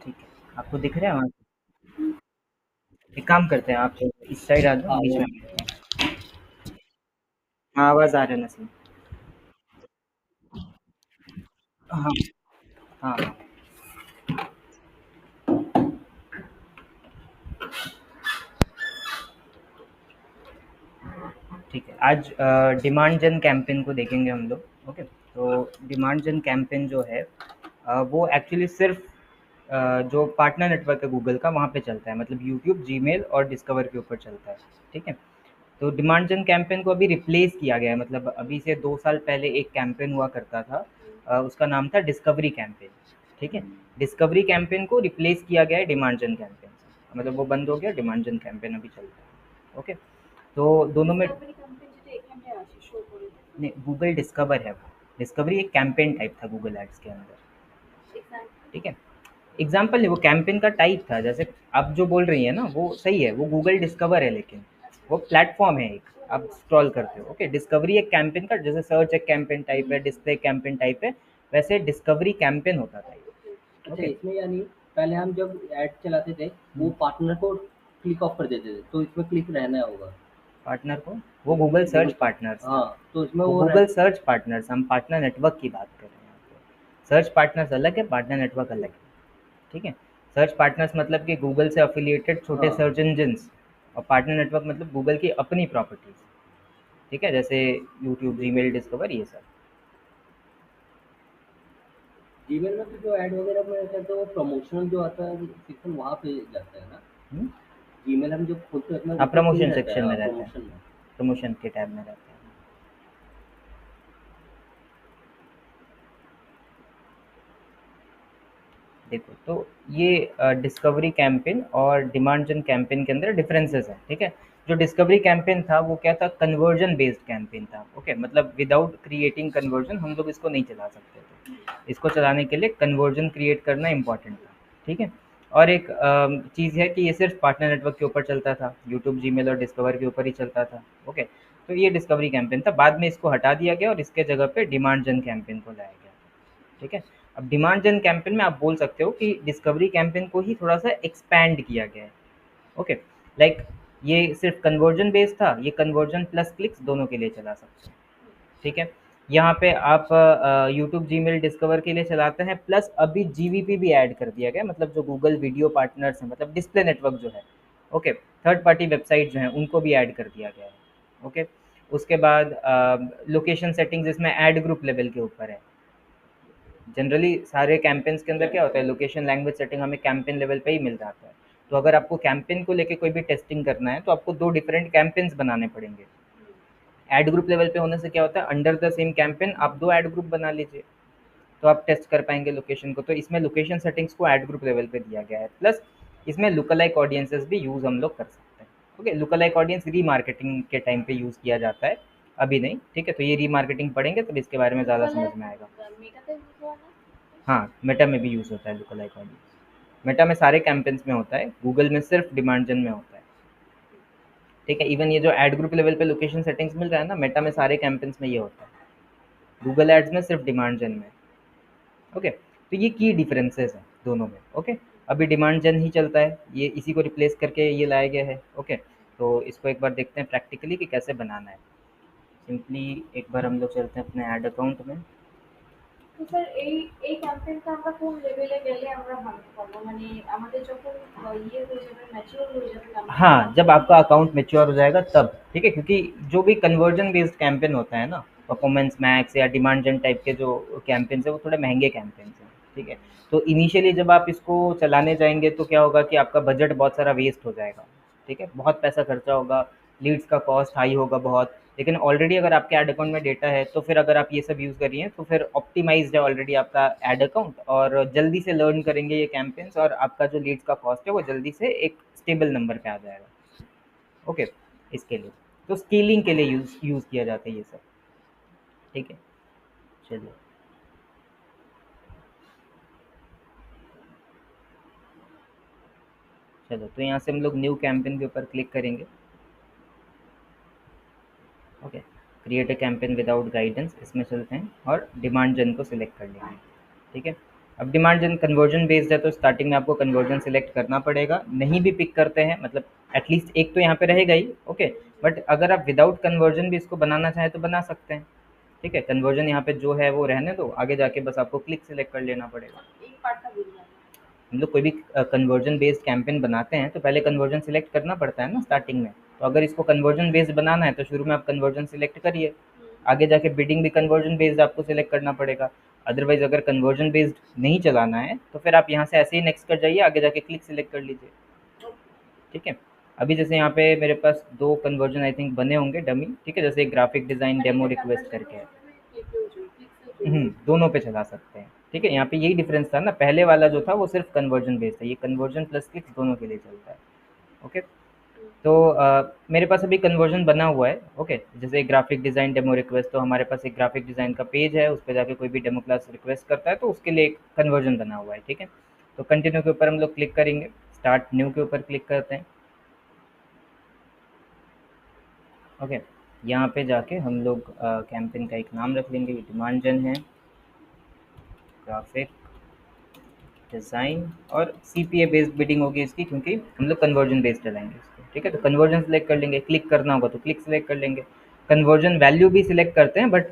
ठीक है, आपको दिख रहा है वहाँ पे? एक काम करते हैं, आप इस साइड आ जाओ, बीच में बैठते हैं। हाँ, आवाज़ आ रहा है ना सही? हाँ, हाँ, हाँ, ठीक है। आज डिमांड जन कैंपेन को देखेंगे हम लोग, ओके? तो डिमांड जन कैंपेन जो है वो एक्चुअली सिर्फ़ जो पार्टनर नेटवर्क है गूगल का, वहाँ पे चलता है, मतलब यूट्यूब, जीमेल और डिस्कवर के ऊपर चलता है, ठीक है? तो डिमांड जन कैंपेन को अभी रिप्लेस किया गया है, मतलब अभी से 2 साल पहले एक कैंपेन हुआ करता था, उसका नाम था डिस्कवरी कैंपेन, ठीक है? डिस्कवरी कैंपेन को रिप्लेस किया गया है डिमांड जन कैंपेन से, मतलब वो बंद हो गया, डिमांड जन कैंपेन अभी चलता है, ओके? तो दोनों में नहीं, गूगल डिस्कवर है वो। डिस्कवरी एक कैंपेन टाइप था गूगल एड्स के अंदर, ठीक है? एग्ज़ाम्पल नहीं, वो कैंपेन का टाइप था, जैसे आप जो बोल रही हैं ना वो सही है, वो गूगल डिस्कवर है, लेकिन वो प्लेटफ़ॉर्म है एक, आप स्क्रॉल करते हो, ओके? डिस्कवरी एक कैंपेन का, जैसे सर्च एक कैंपेन टाइप है, डिस्प्ले कैंपेन टाइप है, वैसे डिस्कवरी कैंपेन होता था ये, अच्छा, ओके? इसमें यानी पहले हम जब ऐड चलाते थे वो हुँ, पार्टनर को क्लिक ऑफ कर देते थे, तो इसमें क्लिक रहना होगा। पार्टनर को वो गूगल सर्च गूगल पे पार्टनर्स था। हाँ, तो इसमें वो वो गूगल सर्च पार्टनर्स, हम पार्टनर नेटवर्क की बात कर रहे हैं यहाँ पे। सर्च पार्टनर्स अलग है, पार्टनर नेटवर्क अलग है, ठीक है? सर्च पार्टनर्स मतलब कि गूगल से एफिलिएटेड छोटे हाँ, सर्च इंजिन्स, और पार्टनर नेटवर्क मतलब गूगल की अपनी प्रॉपर्टीज, ठीक है? जैसे यूट्यूब, जीमेल, डिस्कवर, ये सब। जीमेल में तो जो ऐड वगैरह में रहता है वो प्रमोशनल जो आता है सेक्शन वहाँ पे जाता है ना। हम्म? जीमेल हम जब खोलते हैं अपना हाँ, उसमें क्यों नहीं प्रमोशन रहता है? सेक्शन हाँ, में रहता है, प्रमोशन में। प्रमोशन के टैब में रहता है। देखो, तो ये डिस्कवरी कैंपेन और डिमांड जन कैंपेन के अंदर डिफरेंसेस हैं, ठीक है? जो डिस्कवरी कैंपेन था वो क्या था, कन्वर्जन बेस्ड कैंपेन था, ओके? मतलब विदाउट क्रिएटिंग कन्वर्जन हम लोग इसको नहीं चला सकते थे, इसको चलाने के लिए कन्वर्जन क्रिएट करना इंपॉर्टेंट था, ठीक है? और एक चीज़ है कि ये सिर्फ पार्टनर नेटवर्क के ऊपर चलता था, यूट्यूब, जीमेल और डिस्कवर के ऊपर ही चलता था, ओके? तो ये डिस्कवरी कैंपेन था, बाद में इसको हटा दिया गया और इसके जगह पे डिमांड जन कैंपेन को लाया गया, ठीक है? अब डिमांड जन कैंपेन में आप बोल सकते हो कि डिस्कवरी कैंपेन को ही थोड़ा सा एक्सपैंड किया गया है, ओके? लाइक ये सिर्फ कन्वर्जन बेस्ड था, ये कन्वर्जन प्लस क्लिक्स दोनों के लिए चला सकते हैं, ठीक है? यहाँ पे आप यूट्यूब, जीमेल, डिस्कवर के लिए चलाते हैं, प्लस अभी जीवीपी भी ऐड कर दिया गया है, मतलब जो गूगल वीडियो पार्टनर्स हैं, मतलब डिस्प्ले नेटवर्क जो है, ओके? थर्ड पार्टी वेबसाइट जो हैं उनको भी ऐड कर दिया गया है, ओके? उसके बाद लोकेशन सेटिंग्स इसमें ऐड ग्रुप लेवल के ऊपर है। जनरली सारे कैंपेन्स के अंदर क्या होता है, लोकेशन लैंग्वेज सेटिंग हमें कैंपेन लेवल पे ही मिल जाता है। तो अगर आपको कैंपेन को लेके कोई भी टेस्टिंग करना है तो आपको 2 डिफरेंट कैंपेन्स बनाने पड़ेंगे। ऐड ग्रुप लेवल पे होने से क्या होता है, अंडर द सेम कैंपेन आप 2 ऐड ग्रुप बना लीजिए, तो आप टेस्ट कर पाएँगे लोकेशन को। तो इसमें लोकेशन सेटिंग्स को ऐड ग्रुप लेवल पे दिया गया है। प्लस इसमें लुक अलाइक ऑडियंसेस भी यूज़ हम लोग कर सकते हैं। Okay, look alike audience remarketing के टाइम पे यूज़ किया जाता है, अभी नहीं, ठीक है? तो ये रीमार्केटिंग पढ़ेंगे तब इसके बारे में ज़्यादा समझ में आएगा। हाँ, मेटा में भी यूज़ होता है लुक अलाइक ऑडियंस। मेटा में सारे कैंपेन्स में होता है, गूगल में सिर्फ डिमांड जन में होता है, ठीक है? इवन ये जो एड ग्रुप लेवल पे लोकेशन सेटिंग्स मिल रहा है ना, मेटा में सारे कैंपेन्स में ये होता है, गूगल एड्स में सिर्फ डिमांड जन में, ओके? तो ये की डिफरेंसेस हैं दोनों में, ओके? अभी डिमांड जन ही चलता है, ये इसी को रिप्लेस करके ये लाया गया है, ओके? तो इसको एक बार देखते हैं प्रैक्टिकली कि कैसे बनाना है। सिंपली एक बार हम लोग चलते हैं अपने ऐड अकाउंट में। তো স্যার এই ক্যাম্পেইনটা আমরা কোন লেভেলে গেলে আমরা ভাবতে পারবো? মানে আমাদের যখন ইয়ে হয়ে যাবে, ম্যাচিউর হয়ে যাবে ক্যাম্পেইনটা। हाँ, जब आपका अकाउंट मैच्योर हो जाएगा तब, ठीक है? क्योंकि जो भी कन्वर्जन बेस्ड कैंपेन होता है ना, परफॉर्मेंस मैक्स या डिमांड जन टाइप के जो कैंपेन्स हैं वो थोड़े महंगे कैंपेन्स हैं, ठीक है? तो इनिशियली जब आप इसको चलाने जाएंगे तो क्या होगा कि आपका बजट बहुत सारा वेस्ट हो जाएगा, ठीक है? बहुत पैसा खर्चा होगा, लीड्स का कॉस्ट हाई होगा बहुत। लेकिन ऑलरेडी अगर आपके ऐड अकाउंट में डेटा है तो फिर अगर आप ये सब यूज़ करिए तो फिर ऑप्टिमाइज्ड है ऑलरेडी आपका ऐड अकाउंट, और जल्दी से लर्न करेंगे ये कैंपेन्स, और आपका जो लीड्स का कॉस्ट है वो जल्दी से एक स्टेबल नंबर पे आ जाएगा, ओके? इसके लिए तो स्केलिंग के लिए यूज़ किया जाता है ये सब, ठीक है? चलिए, चलो तो यहाँ से हम लोग न्यू कैंपेन के ऊपर क्लिक करेंगे, okay? Create a campaign without guidance, इसमें चलते हैं और डिमांड जन को सिलेक्ट कर लेंगे, ठीक है? अब डिमांड जन कन्वर्जन बेस्ड है तो स्टार्टिंग में आपको कन्वर्जन सिलेक्ट करना पड़ेगा, नहीं भी पिक करते हैं मतलब एटलीस्ट एक तो यहाँ पे रहेगा ही, ओके। बट अगर आप विदाउट कन्वर्जन भी इसको बनाना चाहें तो बना सकते हैं, ठीक है। कन्वर्जन यहाँ पे जो है वो रहने दो, आगे जाके बस आपको क्लिक सिलेक्ट कर लेना पड़ेगा। एक पार्ट का भूल जाना। हम लोग कोई भी कन्वर्जन बेस्ड कैंपेन बनाते हैं तो पहले कन्वर्जन सिलेक्ट करना पड़ता है ना स्टार्टिंग में। तो अगर इसको कन्वर्जन बेस्ड बनाना है तो शुरू में आप कन्वर्जन सिलेक्ट करिए, आगे जाके बिडिंग भी कन्वर्जन बेस्ड आपको सिलेक्ट करना पड़ेगा। अदरवाइज अगर कन्वर्जन बेस्ड नहीं चलाना है तो फिर आप यहाँ से ऐसे ही नेक्स्ट कर जाइए, आगे जाके क्लिक सिलेक्ट कर लीजिए, ठीक है। अभी जैसे यहाँ पे मेरे पास 2 कन्वर्जन आई थिंक बने होंगे डमी, ठीक है, जैसे ग्राफिक डिज़ाइन डेमो रिक्वेस्ट करके है। दोनों पे चला सकते हैं, ठीक है। यहाँ पे यही डिफरेंस था ना, पहले वाला जो था वो सिर्फ कन्वर्जन बेस्ड था, ये कन्वर्जन प्लस क्लिक्स दोनों के लिए चलता है, ओके। तो मेरे पास अभी कन्वर्जन बना हुआ है, ओके। जैसे ग्राफिक डिज़ाइन डेमो रिक्वेस्ट, तो हमारे पास एक ग्राफिक डिज़ाइन का पेज है, उस पर जाके कोई भी डेमो क्लास रिक्वेस्ट करता है तो उसके लिए एक कन्वर्जन बना हुआ है, ठीक है। तो कंटिन्यू के ऊपर हम लोग क्लिक करेंगे, स्टार्ट न्यू के ऊपर क्लिक करते हैं, ओके। यहाँ पे जाके हम लोग कैंपेन का एक नाम रख लेंगे, ये डिमांड जन है, ग्राफिक डिज़ाइन, और सीपीए बेस्ड बिडिंग होगी इसकी क्योंकि हम लोग कन्वर्जन बेस्ड चलाएंगे इसको, ठीक है। तो कन्वर्जन सेलेक्ट कर लेंगे, क्लिक करना होगा तो क्लिक सेलेक्ट कर लेंगे। कन्वर्जन वैल्यू भी सिलेक्ट करते हैं, बट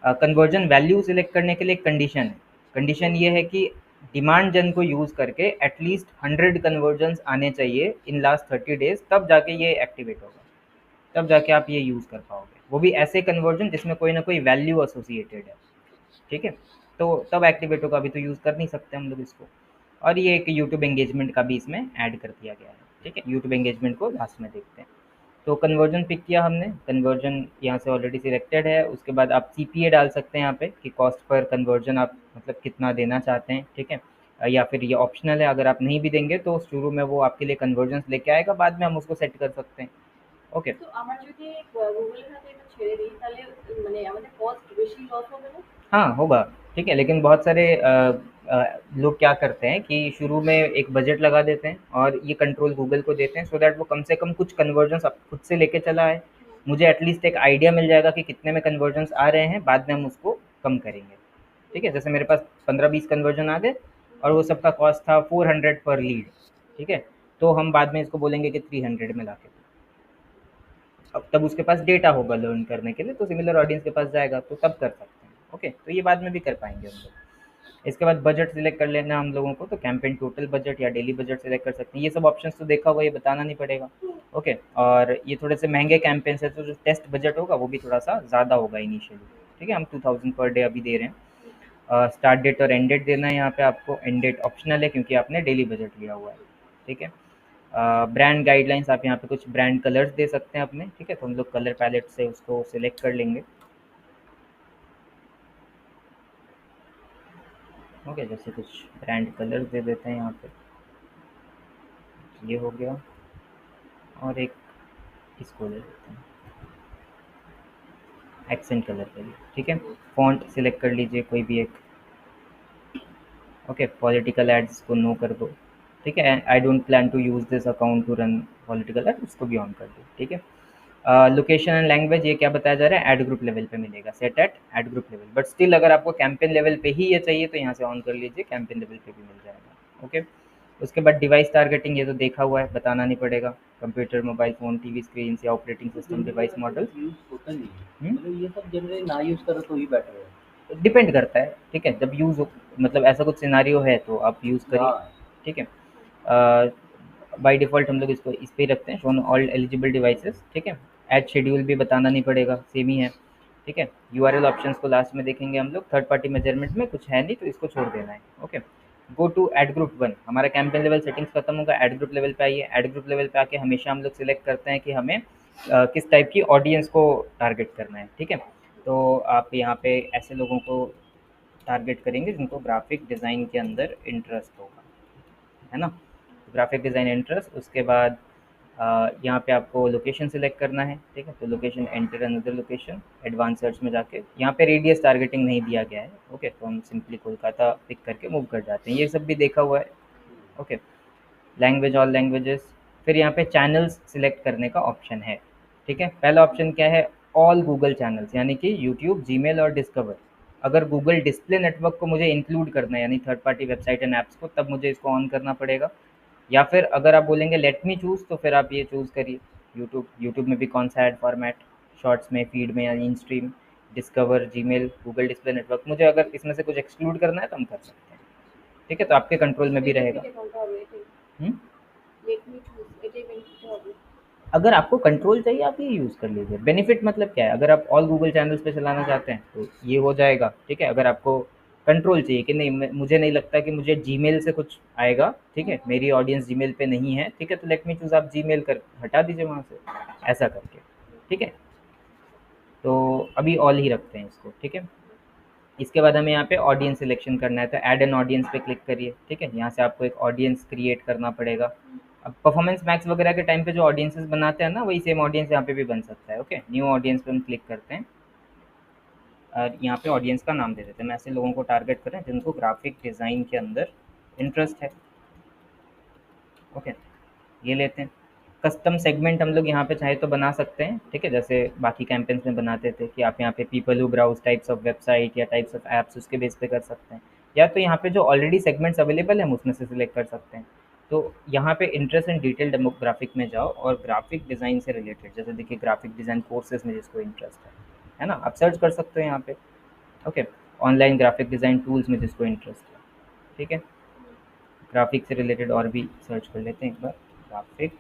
कन्वर्जन वैल्यू सिलेक्ट करने के लिए एक कंडीशन है। कंडीशन ये है कि डिमांड जन को यूज़ करके एटलीस्ट 100 कन्वर्जन्स आने चाहिए इन लास्ट 30 डेज, तब जाके ये एक्टिवेट होगा, तब जाके आप ये यूज़ कर पाओगे। वो भी ऐसे कन्वर्जन जिसमें कोई ना कोई वैल्यू एसोसिएटेड है, ठीक है। तो तब एक्टिवेट होगा, अभी तो यूज़ कर नहीं सकते हम लोग इसको। और ये एक यूट्यूब एंगेजमेंट का भी इसमें ऐड कर दिया गया है, ठीक है। यूट्यूब एंगेजमेंट को लास्ट में देखते हैं। तो कन्वर्जन पिक किया हमने, कन्वर्जन यहाँ से ऑलरेडी सिलेक्टेड है। उसके बाद आप सीपीए डाल सकते हैं यहाँ पे कि कॉस्ट पर कन्वर्जन आप मतलब कितना देना चाहते हैं, ठीक है। या फिर ये ऑप्शनल है, अगर आप नहीं भी देंगे तो शुरू में वो आपके लिए कन्वर्जन लेके आएगा, बाद में हम उसको सेट कर सकते हैं, ओके। তো আমার যদি গুগলের সাথে এটা ছেড়ে দিই তাহলে মানে আমাদের কস্ট বেশি লস হবে না? हाँ, होगा, ठीक है। लेकिन बहुत सारे लोग क्या करते हैं कि शुरू में एक बजट लगा देते हैं और ये कंट्रोल गूगल को देते हैं सो दैट वो कम से कम कुछ कन्वर्जन्स अब खुद से लेके चला आए। मुझे एटलीस्ट एक आइडिया मिल जाएगा कि कितने में कन्वर्जन्स आ रहे हैं, बाद में हम उसको कम करेंगे, ठीक है। जैसे मेरे पास 15-20 कन्वर्जन आ गए और वो सबका कॉस्ट था 400 पर लीड, ठीक है। तो हम बाद में इसको बोलेंगे कि 300 में ला के, अब तब उसके पास डेटा होगा लर्न करने के लिए, तो सिमिलर ऑडियंस के पास जाएगा, तो तब कर सकते हैं, ओके। तो ये बाद में भी कर पाएंगे हम लोग। इसके बाद बजट सिलेक्ट कर लेना हम लोगों को, तो कैंपेन टोटल बजट या डेली बजट सिलेक्ट कर सकते हैं। ये सब ऑप्शंस तो देखा हुआ, ये बताना नहीं पड़ेगा, ओके। और ये थोड़े से महंगे कैंपेन्स है तो जो टेस्ट बजट होगा वो भी थोड़ा सा ज़्यादा होगा इनिशियली, ठीक है। हम 2000 पर डे अभी दे रहे हैं। स्टार्ट डेट और एंड डेट देना है यहाँ पे आपको, एंड डेट ऑप्शनल है क्योंकि आपने डेली बजट लिया हुआ है, ठीक है। ब्रांड गाइडलाइंस, आप यहाँ पे कुछ ब्रांड कलर्स दे सकते हैं अपने, ठीक है। तो हम लोग कलर पैलेट से उसको सिलेक्ट कर लेंगे, ओके। जैसे कुछ ब्रांड कलर्स दे देते हैं यहाँ पे, ये हो गया। और एक इसको ले लेते हैं एक्सेंट कलर के लिए, ठीक है। फॉन्ट सिलेक्ट कर लीजिए कोई भी एक, ओके। पॉलिटिकल एड्स को नो कर दो, ठीक है। I don't plan to use this account to run political ad, उसको भी ऑन कर दो, ठीक है। लोकेशन एंड लैंग्वेज ये क्या बताया जा रहा है, एड ग्रुप लेवल पे मिलेगा, set at ad group level. But still अगर आपको कैंपेन लेवल पे ही ये चाहिए तो यहाँ से ऑन कर लीजिए, कैंपेन लेवल पे भी मिल जाएगा, ओके। उसके बाद डिवाइस टारगेटिंग, ये तो देखा हुआ है, बताना नहीं पड़ेगा। Computer, mobile phone, TV screen या operating system device model, use होता नहीं है, मतलब ये सब जनरली ना यूज़ करो तो ही बेटर है। डिपेंड करता है, ठीक है। जब यूज़ हो मतलब ऐसा कुछ सिनारियो है तो आप यूज़ करिए, हाँ, ठीक है। बाय डिफ़ॉल्ट हम लोग इसको इस पे ही रखते हैं, शोन ऑल एलिजिबल डिवाइसेस, ठीक है। ऐड शेड्यूल भी बताना नहीं पड़ेगा, सेम ही है, ठीक है। यूआरएल ऑप्शंस को लास्ट में देखेंगे हम लोग। थर्ड पार्टी मेजरमेंट में कुछ है नहीं तो इसको छोड़ देना है, okay. Go to ad group 1, हमारा कैंपेन लेवल सेटिंग्स खत्म होगा, एड ग्रुप लेवल पे आइए। एड ग्रुप लेवल पे आके हमेशा हम लोग सिलेक्ट करते हैं कि हमें किस टाइप की ऑडियंस को टारगेट करना है, ठीक है। तो आप यहाँ पे ऐसे लोगों को टारगेट करेंगे जिनको ग्राफिक डिज़ाइन के अंदर इंटरेस्ट होगा, है ना। ग्राफिक डिज़ाइन इंटरेस्ट, उसके बाद यहाँ पे आपको लोकेशन सिलेक्ट करना है, ठीक है। तो location, enter another location, advance search में जाके यहाँ पे रेडियस टारगेटिंग नहीं दिया गया है, ओके। तो हम सिंपली कोलकाता पिक करके मूव कर जाते हैं, ये सब भी देखा हुआ है, ओके। Language, all languages. फिर यहाँ पे चैनल्स सिलेक्ट करने का ऑप्शन है, ठीक है। पहला ऑप्शन क्या है, ऑल गूगल चैनल्स, यानी कि यूट्यूब, जीमेल और डिस्कवर, अगर गूगल डिस्प्ले नेटवर्क को मुझे इंक्लूड करना है, यानी third party website and apps को, तब मुझे इसको ऑन करना पड़ेगा। या फिर अगर आप बोलेंगे लेट मी चूज़, तो फिर आप ये चूज़ करिए यूट्यूब। यूट्यूब में भी कौन सा ऐड फॉर्मेट, शॉर्ट्स में, फीड में, या इन stream, discover, Gmail, Google display network. मुझे अगर इसमें से कुछ एक्सक्लूड करना है तो हम कर सकते हैं, ठीक है? तो आपके कंट्रोल में भी रहेगा। हुँ? अगर आपको कंट्रोल चाहिए आप ये यूज़ कर लीजिए। बेनिफिट मतलब क्या है, अगर आप ऑल गूगल चैनल्स पे चलाना चाहते हैं तो ये हो जाएगा, ठीक है? अगर आपको कंट्रोल चाहिए कि नहीं, मुझे नहीं लगता कि मुझे जीमेल से कुछ आएगा, ठीक है? मेरी ऑडियंस जीमेल पे नहीं है, ठीक है? तो लेट मी चूज़, आप जीमेल कर हटा दीजिए वहाँ से, ऐसा करके, ठीक है? तो अभी ऑल ही रखते हैं इसको, ठीक है? इसके बाद हमें यहाँ पे ऑडियंस सिलेक्शन करना है, तो ऐड एन ऑडियंस पे क्लिक करिए, ठीक है? यहाँ से आपको एक ऑडियंस क्रिएट करना पड़ेगा। अब परफॉर्मेंस मैक्स वगैरह के टाइम पे जो ऑडियंसेस बनाते हैं ना, वही सेम ऑडियंस यहाँ पे भी बन सकता है। ओके, न्यू ऑडियंस पे हम क्लिक करते हैं और यहाँ पे ऑडियंस का नाम दे देते हैं। मैं ऐसे लोगों को टारगेट करें जिनको ग्राफिक डिज़ाइन के अंदर इंटरेस्ट है। ओके, ये लेते हैं। कस्टम सेगमेंट हम लोग यहाँ पे चाहे तो बना सकते हैं, ठीक है? जैसे बाकी कैंपेन्स में बनाते थे कि आप यहाँ पे people who browse types of website या टाइप्स ऑफ ऐप्स, उसके बेस पे कर सकते हैं। या तो यहाँ पे जो ऑलरेडी सेगमेंट्स अवेलेबल हैं हम उसमें से सिलेक्ट कर सकते हैं। तो यहाँ पे इंटरेस्ट इन डिटेल डेमोग्राफिक में जाओ और ग्राफिक डिज़ाइन से रिलेटेड, जैसे देखिए ग्राफिक डिज़ाइन कोर्सेज में जिसको इंटरेस्ट है ना, आप सर्च कर सकते हो यहाँ पे। Okay, online graphic design tools में जिसको इंटरेस्ट है, ठीक है? ग्राफिक से रिलेटेड और भी सर्च कर लेते हैं एक बार, ग्राफिक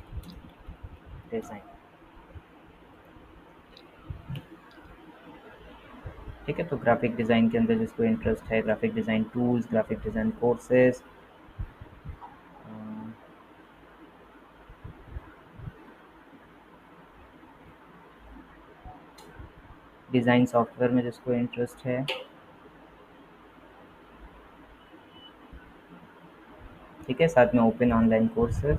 डिज़ाइन, ठीक है? तो ग्राफिक डिज़ाइन के अंदर जिसको इंटरेस्ट है, graphic design tools, graphic design courses, design software में जिसको इंटरेस्ट है, ठीक है? साथ में ओपन ऑनलाइन कोर्सेज,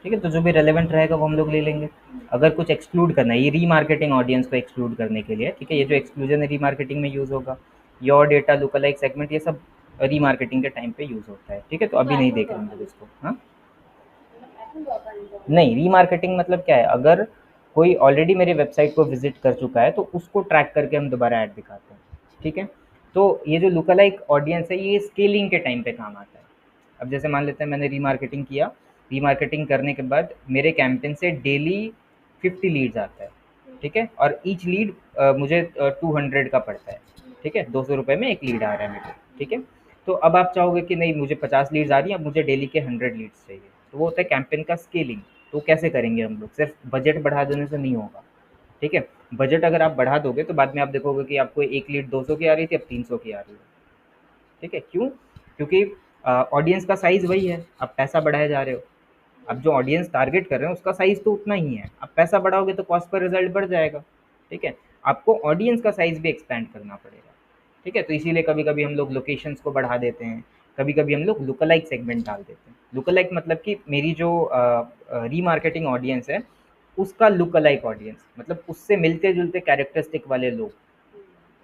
ठीक है? तो जो भी रेलेवेंट रहेगा वो हम लोग ले लेंगे। अगर कुछ एक्सक्लूड करना है, ये रीमार्केटिंग ऑडियंस को एक्सक्लूड करने के लिए, ठीक है? ये जो एक्सक्लूजन है रीमार्केटिंग में यूज़ होगा। योर डेटा, लुकअलाइक सेगमेंट, ये सब रीमार्केटिंग के टाइम पे यूज़ होता है, ठीक है? तो अभी नहीं देख रहे हम लोग इसको। हाँ, नहीं, रीमार्केटिंग मतलब क्या है, अगर कोई ऑलरेडी मेरे वेबसाइट को विजिट कर चुका है तो उसको ट्रैक करके हम दोबारा ऐड दिखाते हैं, ठीक है? तो ये जो लुकअलाइक ऑडियंस है ये स्केलिंग के टाइम पे काम आता है। अब जैसे मान लेते हैं मैंने रीमार्केटिंग किया, रीमार्केटिंग करने के बाद मेरे कैंपेन से डेली 50 लीड्स आता है, ठीक है? और ईच लीड मुझे 200 का पड़ता है, ठीक है? 200 रुपये में एक लीड आ रहा है मेरे को, ठीक है? तो अब आप चाहोगे कि नहीं मुझे 50 लीड्स आ रही हैं, अब मुझे डेली के 100 लीड्स चाहिए, तो वो होता है कैंपेन का स्केलिंग। तो कैसे करेंगे हम लोग, सिर्फ बजट बढ़ा देने से नहीं होगा, ठीक है? बजट अगर आप बढ़ा दोगे तो बाद में आप देखोगे कि आपको एक लीड 200 की आ रही थी, अब 300 की आ रही है, ठीक है? क्यों? क्योंकि ऑडियंस का साइज़ वही है, आप पैसा बढ़ाए जा रहे हो। अब जो ऑडियंस टारगेट कर रहे हैं उसका साइज़ तो उतना ही है, आप पैसा बढ़ाओगे तो कॉस्ट पर रिजल्ट बढ़ जाएगा, ठीक है? आपको ऑडियंस का साइज़ भी एक्सपैंड करना पड़ेगा, ठीक है? तो इसीलिए कभी-कभी हम लोग लोकेशंस को बढ़ा देते हैं, कभी-कभी हम लोग लुकअलाइक सेगमेंट डाल देते हैं। लुकअलाइक मतलब कि मेरी जो रीमार्केटिंग ऑडियंस है, उसका लुकअलाइक ऑडियंस, मतलब उससे मिलते-जुलते कैरेक्टरिस्टिक वाले लोग,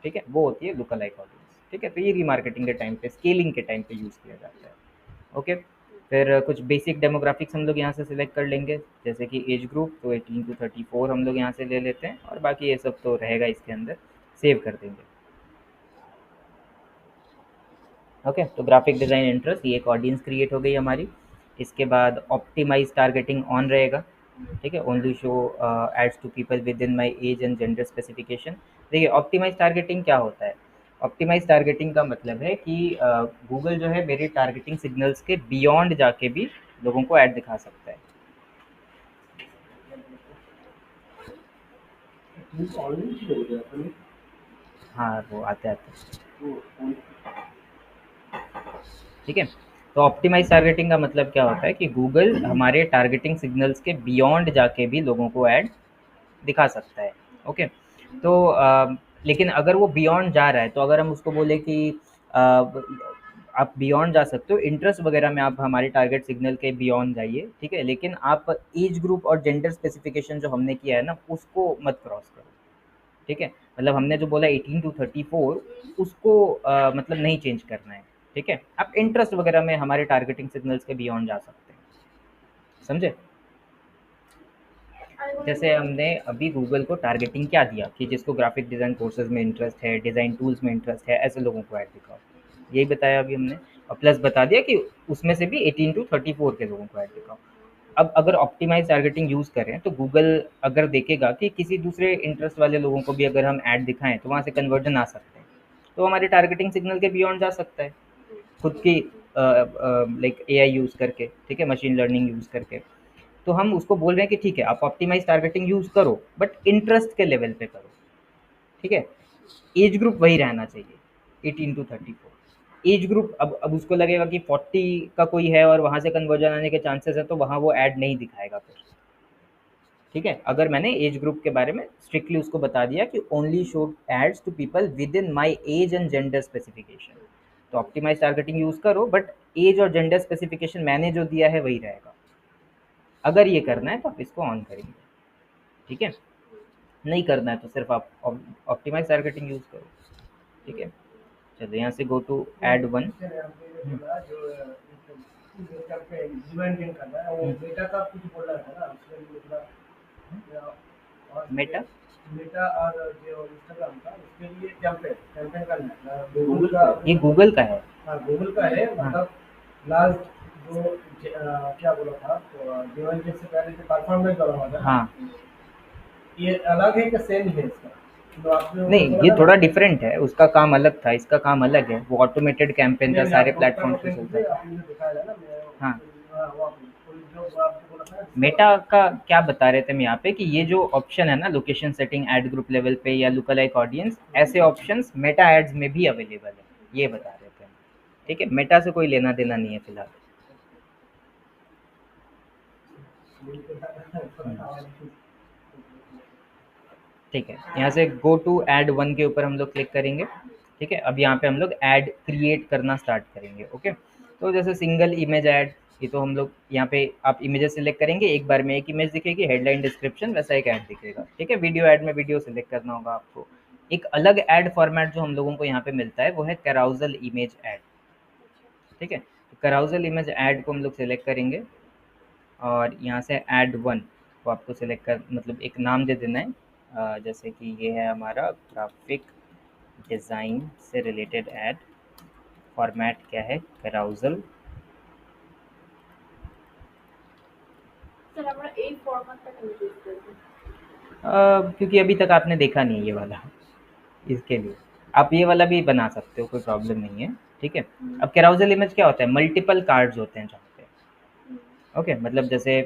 ठीक है? वो होती है लुकअलाइक ऑडियंस, ठीक है? तो ये रीमार्केटिंग के टाइम पे, स्केलिंग के टाइम पे यूज़ किया जाता है। ओके, फिर कुछ बेसिक डेमोग्राफिक्स हम लोग यहाँ से सिलेक्ट कर लेंगे, जैसे कि एज ग्रुप, तो 18 टू 34 हम लोग यहाँ से ले लेते हैं, और बाकी ये सब तो रहेगा इसके अंदर, सेव कर देंगे। ओके, तो ग्राफिक डिज़ाइन इंटरेस्ट, ये एक ऑडियंस क्रिएट हो गई हमारी। इसके बाद ऑप्टिमाइज टारगेटिंग ऑन रहेगा, ठीक है? Only show ads to people within my age and gender specification. देखिए ऑप्टिमाइज टारगेटिंग क्या होता है, ऑप्टिमाइज टारगेटिंग का मतलब है कि गूगल जो है मेरी टारगेटिंग सिग्नल्स के बियॉन्ड जाके भी लोगों को ऐड दिखा सकता है। ऑनलाइन शुरू हो गया था हाँ, वो आते आते, वो ठीक है? तो ऑप्टिमाइज टारगेटिंग का मतलब क्या होता है कि गूगल हमारे टारगेटिंग सिग्नल्स के बियॉन्ड जाके भी लोगों को ऐड दिखा सकता है। ओके, तो लेकिन अगर वो बियॉन्ड जा रहा है तो अगर हम उसको बोले कि आप बियॉन्ड जा सकते हो, इंटरेस्ट वगैरह में आप हमारे टारगेट सिग्नल के बियॉन्ड जाइए, ठीक है? लेकिन आप एज ग्रुप और जेंडर स्पेसिफिकेशन जो हमने किया है ना, उसको मत क्रॉस करो, ठीक है? मतलब हमने जो बोला 18 टू 34, उसको मतलब नहीं चेंज करना है, ठीक है? आप इंटरेस्ट वगैरह में हमारे टारगेटिंग सिग्नल्स के बियॉन्ड जा सकते हैं, समझे? जैसे हमने अभी गूगल को टारगेटिंग क्या दिया कि जिसको ग्राफिक डिज़ाइन कोर्सेज में इंटरेस्ट है, डिज़ाइन टूल्स में इंटरेस्ट है, ऐसे लोगों को ऐड दिखाओ, यही बताया अभी हमने। और प्लस बता दिया कि उसमें से भी 18 टू 34 के लोगों को ऐड दिखाओ। अब अगर ऑप्टिमाइज टारगेटिंग यूज़ करें तो गूगल अगर देखेगा कि किसी दूसरे इंटरेस्ट वाले लोगों को भी अगर हम ऐड दिखाएं तो वहाँ से कन्वर्जन आ सकते हैं, तो हमारे टारगेटिंग सिग्नल के बियॉन्ड जा सकता है खुद की लाइक एआई यूज़ करके, ठीक है, मशीन लर्निंग यूज़ करके। तो हम उसको बोल रहे हैं कि ठीक है, आप ऑप्टिमाइज टारगेटिंग यूज़ करो बट इंटरेस्ट के लेवल पे करो, ठीक है। एज ग्रुप वही रहना चाहिए, 18 to 34 एज ग्रुप। अब उसको लगेगा कि 40 का कोई है और वहाँ से कन्वर्जन आने के चांसेस है, तो वहाँ वो ऐड नहीं दिखाएगा फिर, ठीक है। अगर मैंने एज ग्रुप के बारे में स्ट्रिक्टली उसको बता दिया कि only show ads to people within my age and gender specification, तो ऑप्टिमाइज टारगेटिंग यूज़ करो बट एज और जेंडर स्पेसिफिकेशन मैंने जो दिया है वही रहेगा। अगर ये करना है तो आप इसको ऑन करेंगे, ठीक है। नहीं करना है तो सिर्फ आप ऑप्टिमाइज टारगेटिंग यूज़ करो, ठीक है। चलो यहाँ से go to ad one. Meta Meta और जो इंस्टाग्राम था उसके लिए कैंपेन कैंपेन करना है गूगल का, ये गूगल का है। हाँ गूगल का है, मतलब लास्ट जो क्या बोला था तो दिवाली से पहले जो परफॉर्मेंस वाला हुआ था, हाँ, ये अलग है कि सेम है इसका? तो आपने नहीं ये थोड़ा डिफरेंट है, उसका काम अलग था, इसका काम अलग है। वो ऑटोमेटेड कैंपेन था, सारे प्लेटफॉर्म पे चलता था। आपने दिखाया था ना हाँ, वो आपने जो आपने बोला था ना मेटा का क्या बता रहे थे हम यहाँ पे कि ये जो ऑप्शन है ना, location setting add group level पे या लुक अलाइक ऑडियंस, ऐसे ऑप्शंस मेटा एड्स में भी अवेलेबल है, ये बता रहे थे हम, ठीक है। मेटा से कोई लेना देना नहीं है फिलहाल। ठीक है, यहाँ से गो टू ऐड वन के ऊपर हम लोग क्लिक करेंगे, ठीक है। अब यहाँ पे हम लोग ऐड क्रिएट करना स्टार्ट करेंगे, ओके। तो जैसे सिंगल इमेज ऐड, ये तो हम लोग यहाँ पे आप इमेजेस सेलेक्ट करेंगे, एक बार में एक इमेज दिखेगी, हेडलाइन डिस्क्रिप्शन, वैसा एक ऐड दिखेगा, ठीक है। वीडियो ऐड में वीडियो सेलेक्ट करना होगा आपको। एक अलग ऐड फॉर्मेट जो हम लोगों को यहाँ पे मिलता है वो है कैराउजल इमेज ऐड, ठीक है। तो कैराउजल इमेज ऐड को हम लोग सेलेक्ट करेंगे और यहाँ से ऐड वन को आपको सेलेक्ट कर, मतलब एक नाम दे देना है, जैसे कि ये है हमारा ग्राफिक डिज़ाइन से रिलेटेड ऐड, फॉर्मेट क्या है, कैराउजल। স্যার আমরা এই ফরম্যাটটা কেন চুজ করব? क्योंकि अभी तक आपने देखा नहीं है ये वाला, इसके लिए आप ये वाला भी बना सकते हो, कोई प्रॉब्लम नहीं है, ठीक है। अब कैराउजल इमेज क्या होता है, मल्टीपल कार्ड्स होते हैं जहाँ पे, ओके। मतलब जैसे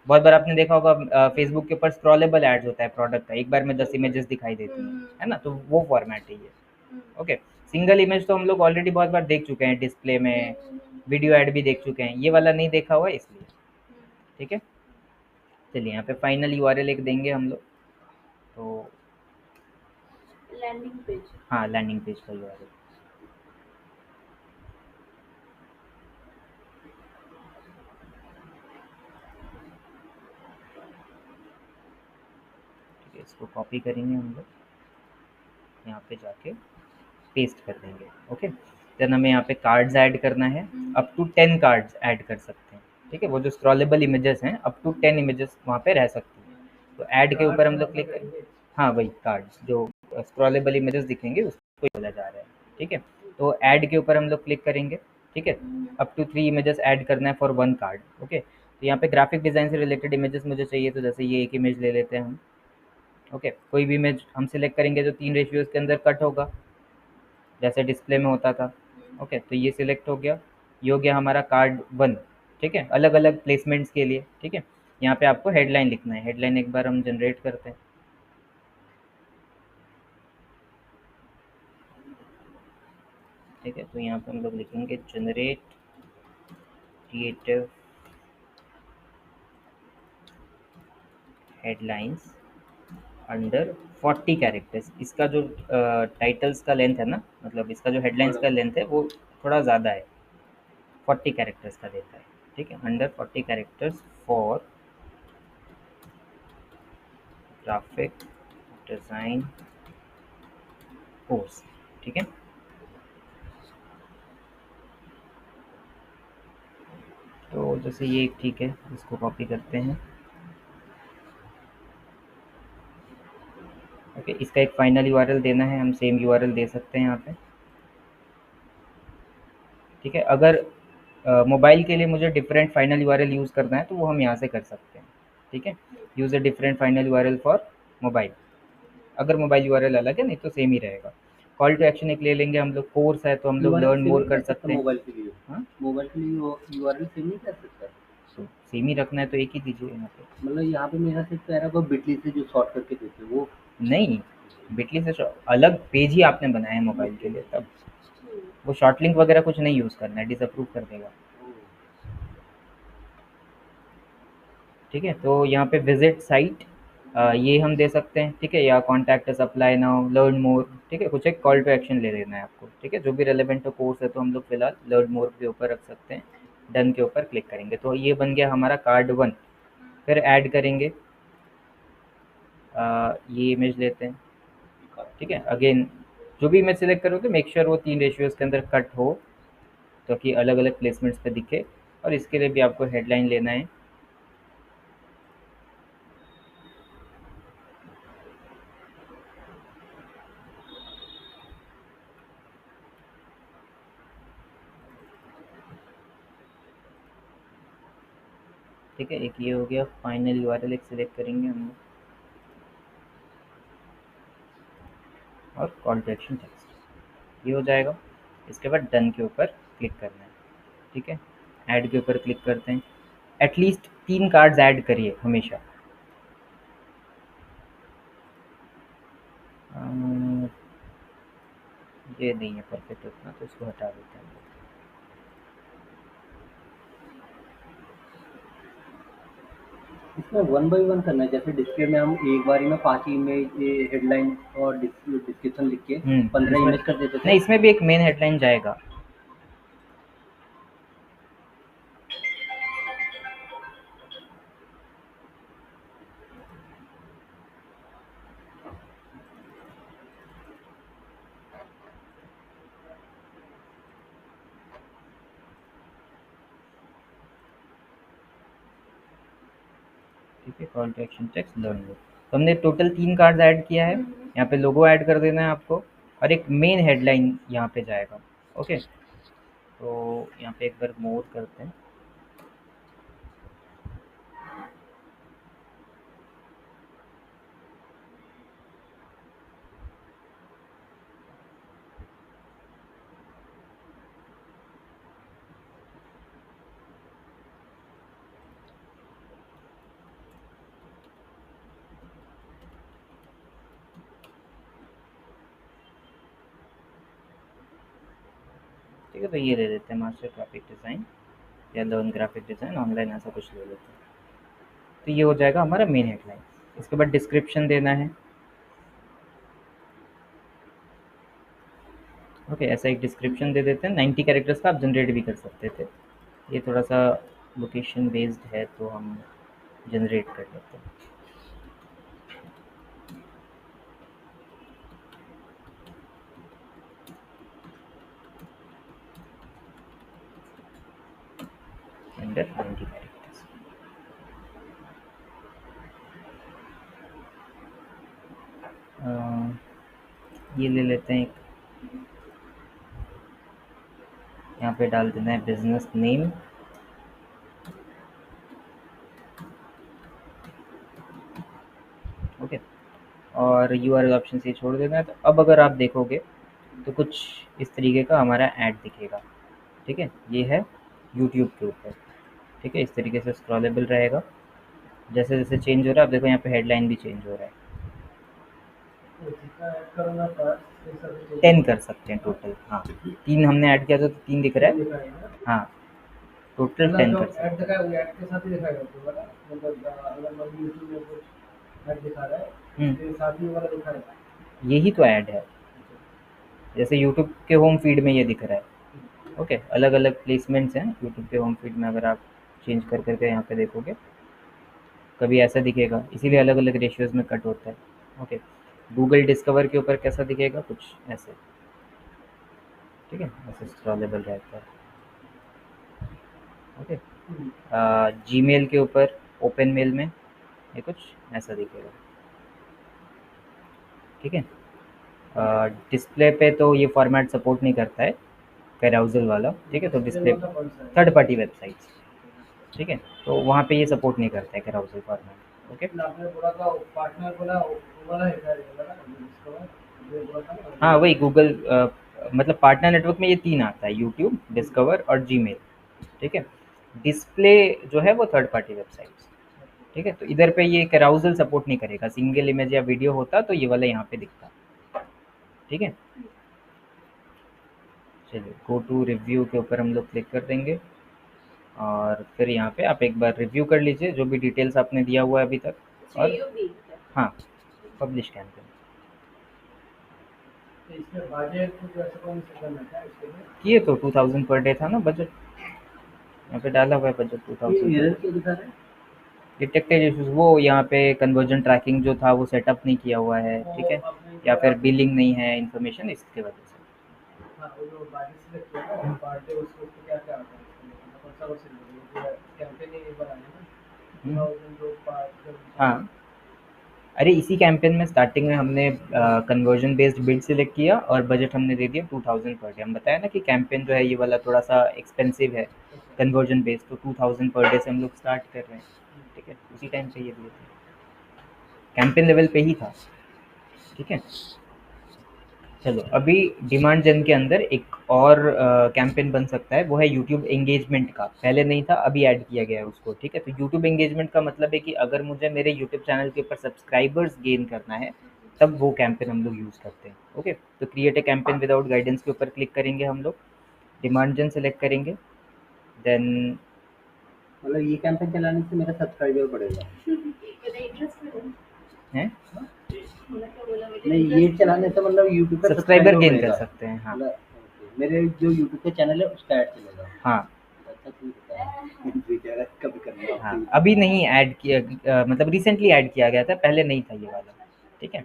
बहुत बार आपने देखा होगा फेसबुक के ऊपर स्क्रॉलेबल एड्स होता है प्रोडक्ट का, एक बार में 10 इमेजेस दिखाई देती हैं, है ना, तो वो फॉर्मेट है ये, ओके। सिंगल इमेज तो हम लोग ऑलरेडी बहुत बार देख चुके हैं डिस्प्ले में, वीडियो ऐड भी देख चुके हैं, ये वाला नहीं देखा हुआ है इसलिए, ठीक है। चलिए यहाँ पे फाइनल यूआरएल एक देंगे हम लोग, तो ল্যান্ডিং পেজ। हाँ, लैंडिंग पेज का यूआरएल, ठीक है। इसको कॉपी करेंगे हम लोग, यहाँ पे जाके पेस्ट कर देंगे, ओके। देन हमें यहाँ पे कार्ड्स ऐड करना है, अप टू 10 कार्ड्स ऐड कर सकते हैं, ठीक है। वो जो स्क्रॉलेबल इमेजेस हैं अप टू 10 इमेजेस वहाँ पे रह सकती हैं, तो ऐड के ऊपर हम लोग क्लिक करेंगे। हाँ, वही कार्ड्स जो स्क्रॉलेबल इमेजेस दिखेंगे उसको ही बोला जा रहा है, ठीक है। तो ऐड के ऊपर हम लोग क्लिक करेंगे, ठीक है। अप टू 3 इमेजेस ऐड करना है फॉर वन कार्ड, ओके। तो यहाँ पे ग्राफिक डिज़ाइन से रिलेटेड इमेजेस मुझे चाहिए, तो जैसे ये एक इमेज ले लेते हैं हम, ओके। कोई भी इमेज हम सिलेक्ट करेंगे जो 3 रेशियोज़ के अंदर कट होगा, जैसे डिस्प्ले में होता था, ओके। तो ये सिलेक्ट हो गया, ये हो गया हमारा कार्ड वन, ठीक है, अलग अलग प्लेसमेंट्स के लिए, ठीक है। यहाँ पे आपको हेडलाइन लिखना है, हेडलाइन एक बार हम जनरेट करते हैं, ठीक है। तो यहाँ पे हम लोग लिखेंगे generate creative headlines under 40 characters. इसका जो टाइटल्स का लेंथ है ना, मतलब इसका जो हेडलाइंस का लेंथ है वो थोड़ा ज़्यादा है, 40 कैरेक्टर्स का देता है, ठीक है। Under 40 characters for graphic design course, ठीक है। तो जैसे ये ठीक है, इसको कॉपी करते हैं, ओके, इसका एक फाइनल यूआरएल देना है, हम सेम यूआरएल दे सकते हैं यहाँ पे। ठीक है, अगर मोबाइल के लिए मुझे डिफरेंट फाइनल यूआरएल यूज़ करना है तो वो हम यहाँ से कर सकते हैं। ठीक है, use a different final URL for mobile. अगर मोबाइल यूआरएल अलग है, नहीं तो सेम ही रहेगा। कॉल टू एक्शन एक ले लेंगे हम लोग, कोर्स है तो हम लोग यूआरएल लर्न सेम मोर नहीं कर कर सकता सकते हैं। मोबाइल के लिए? हाँ, मोबाइल के लिए यूआरएल सेम नहीं कर सकता? तो सेम ही रखना है तो एक ही दीजिए यहाँ पे। मतलब यहाँ पे मेरा सिर्फ कह रहा है बिटली से जो शॉर्ट करके देते हैं वो। नहीं, बिटली से अलग पेज ही आपने बनाया है मोबाइल के लिए, तब वो शॉर्ट लिंक वगैरह कुछ नहीं यूज़ करना है, डिसअप्रूव कर देगा। ठीक है, तो यहाँ पे विजिट साइट ये हम दे सकते हैं। ठीक है, या contact us, apply now, learn more. ठीक है, कुछ एक कॉल टू एक्शन ले लेना है आपको। ठीक है, जो भी रेलेवेंट हो कोर्स है तो हम लोग फिलहाल लर्न मोर के ऊपर रख सकते हैं। डन के ऊपर क्लिक करेंगे तो ये बन गया हमारा कार्ड 1। फिर ऐड करेंगे, ये इमेज लेते हैं। ठीक है, अगेन जो भी इमेज सेलेक्ट करोगे मेक श्योर वो 3 रेशियोज़ के अंदर कट हो ताकि अलग अलग प्लेसमेंट्स पे दिखे। और इसके लिए भी आपको हेडलाइन लेना है। ठीक है, एक ये हो गया। फाइनल यूआरएल एक सिलेक्ट करेंगे हम लोग और कॉल टू एक्शन टेक्स्ट, ये हो जाएगा। इसके बाद डन के ऊपर क्लिक करना है। ठीक है, ऐड के ऊपर क्लिक करते हैं। एटलीस्ट 3 कार्ड्स ऐड करिए हमेशा। ये नहीं है परफेक्ट उतना, तो इसको हटा देते हैं हम लोग। इसमें 1 बाय 1 करना है, जैसे डिस्प्ले में हम एक बारी में 5 इमेज हेडलाइन और डिस्क्रिप्शन लिख के 15 इसमें इमेज कर देते थे। नहीं, इसमें भी एक मेन हेडलाइन जाएगा। ठीक है, call to action text learn more. तो हमने टोटल 3 कार्ड्स ऐड किया है। यहाँ पे लोगो ऐड कर देना है आपको और एक मेन हेडलाइन यहाँ पे जाएगा। ओके, तो यहाँ पे एक बार मोर करते हैं। ठीक है, तो ये ले लेते हैं मास्टर ग्राफिक डिज़ाइन या लर्न ग्राफिक डिज़ाइन ऑनलाइन, ऐसा कुछ ले लेते हैं। तो ये हो जाएगा हमारा मेन हेडलाइन। इसके बाद डिस्क्रिप्शन देना है। ओके, ऐसा एक डिस्क्रिप्शन दे देते हैं। 90 कैरेक्टर्स का आप जनरेट भी कर सकते थे। ये थोड़ा सा लोकेशन बेस्ड है तो हम जनरेट कर लेते हैं। Under 90 characters. ये ले लेते हैं एक, यहाँ पे डाल देना है बिजनेस नेम। ओके, और यूआरएल ऑप्शन से छोड़ देना है। तो अब अगर आप देखोगे तो कुछ इस तरीके का हमारा ऐड दिखेगा। ठीक है, ये है यूट्यूब के ऊपर। ठीक है, इस तरीके से स्क्रॉलेबल रहेगा। जैसे जैसे चेंज हो रहा है, आप देखो यहाँ पे हेडलाइन भी चेंज हो रहा है। तो जितना ऐड करूँगा तो ये सब 10 कर सकते हैं टोटल। हाँ, 3 हमने ऐड किया तो 3 दिख रहा है। दिखाएगा। हाँ, टोटल 10 कर सकते हैं। ऐड दिखाएगा वो ऐड के साथ ही दिखाएगा तो वाला, मतलब अगर मान यूट्यूब में कुछ ऐड दिखा रहा है तो साथ ही वाला दिखाएगा। यही तो ऐड है, जैसे यूट्यूब के होम फीड में ये दिख रहा है। ओके, अलग अलग प्लेसमेंट्स हैं यूट्यूब के होम फीड में। अगर आप चेंज कर करके यहाँ पे देखोगे कभी ऐसा दिखेगा, इसीलिए अलग अलग रेशियोज़ में कट होता है। ओके, गूगल डिस्कवर के ऊपर कैसा दिखेगा, कुछ ऐसे। ठीक है, ऐसे स्क्रॉलेबल रहता है। ओके, जीमेल के ऊपर ओपन मेल में ये कुछ ऐसा दिखेगा। ठीक है। डिस्प्ले पे तो ये फॉर्मेट सपोर्ट नहीं करता है कैराउजल वाला, ठीक है। तो डिस्प्ले मतलब कौन सा है? थर्ड पार्टी वेबसाइट्स, ठीक है, तो वहाँ पे ये सपोर्ट नहीं करता है कैराउजल फॉर्मेट। ओके, ना आपने बोला था पार्टनर बोला वो वाला है क्या, ये वाला डिस्कवर ये बोला था ना हाँ ये वही गूगल, मतलब पार्टनर नेटवर्क में ये 3 आता है, यूट्यूब, डिस्कवर और जीमेल, ठीक है। डिस्प्ले जो है वो थर्ड पार्टी वेबसाइट्स, ठीक है। तो इधर पे ये कैराउजल सपोर्ट नहीं करेगा, सिंगल इमेज या वीडियो होता तो ये वाला यहाँ पे दिखता, ठीक है। चलिए गो टू रिव्यू के ऊपर हम लोग क्लिक कर देंगे और फिर यहाँ पे आप एक बार रिव्यू कर लीजिए जो भी डिटेल्स आपने दिया हुआ है अभी तक। और हाँ, पब्लिश कैंपेन तो इसमें बजट कुछ ऐसा कौन सा करना है इसके लिए? किए तो 2000 पर डे था ना बजट, यहाँ पे डाला हुआ है बजट ये 2000। एरर क्यों दिखा रहा है? डिटेक्टेड इश्यूज, वो यहाँ पे कन्वर्जन ट्रैकिंग जो था वो सेटअप नहीं किया हुआ है, वो ठीक है, आपने या जो फिर बिलिंग नहीं है इन्फॉर्मेशन, इसकी वजह से। हाँ वो जो बजट सिलेक्ट किया ना पार्ट है उसको उसको क्या क्या आता है इसमें, मतलब कौन सा वो सिलेक्ट कैंपेन ही बनाया ना हम्म, 2000 जो पार्ट हाँ, अरे इसी कैंपेन में स्टार्टिंग में हमने कन्वर्जन बेस्ड बिड सिलेक्ट किया और बजट हमने दे दिया 2000 पर डे। हम बताया ना कि कैंपेन जो है ये वाला थोड़ा सा एक्सपेंसिव है कन्वर्जन बेस्ड, तो 2000 पर डे से हम लोग स्टार्ट कर रहे हैं, ठीक है। उसी टाइम पे ये दिए थे, कैंपेन लेवल पे ही था, ठीक है। चलो अभी डिमांड जन के अंदर एक और कैंपेन बन सकता है, वो है यूट्यूब एंगेजमेंट का। पहले नहीं था, अभी ऐड किया गया है उसको, ठीक है। तो यूट्यूब एंगेजमेंट का मतलब है कि अगर मुझे मेरे यूट्यूब चैनल के ऊपर सब्सक्राइबर्स गेन करना है तब वो कैंपेन हम लोग यूज़ करते हैं। ओके, तो create a campaign without guidance के ऊपर क्लिक करेंगे हम लोग, डिमांड जन सेलेक्ट करेंगे, देन मतलब ये कैंपेन चलाने से मेरा सब्सक्राइबर बढ़ेगा? है नहीं, ये चलाने से मतलब यूट्यूब पे सब्सक्राइबर गेन कर बढ़ेगा? सकते हैं, हाँ। मतलब ओके, मेरे जो यूट्यूब पे चैनल है उसका ऐड चलेगा? हाँ अच्छा, ठीक है। बेचारा कभी करना हाँ, आपसे। अभी नहीं ऐड किया, मतलब रिसेंटली ऐड किया गया था, पहले नहीं था ये वाला, ठीक है।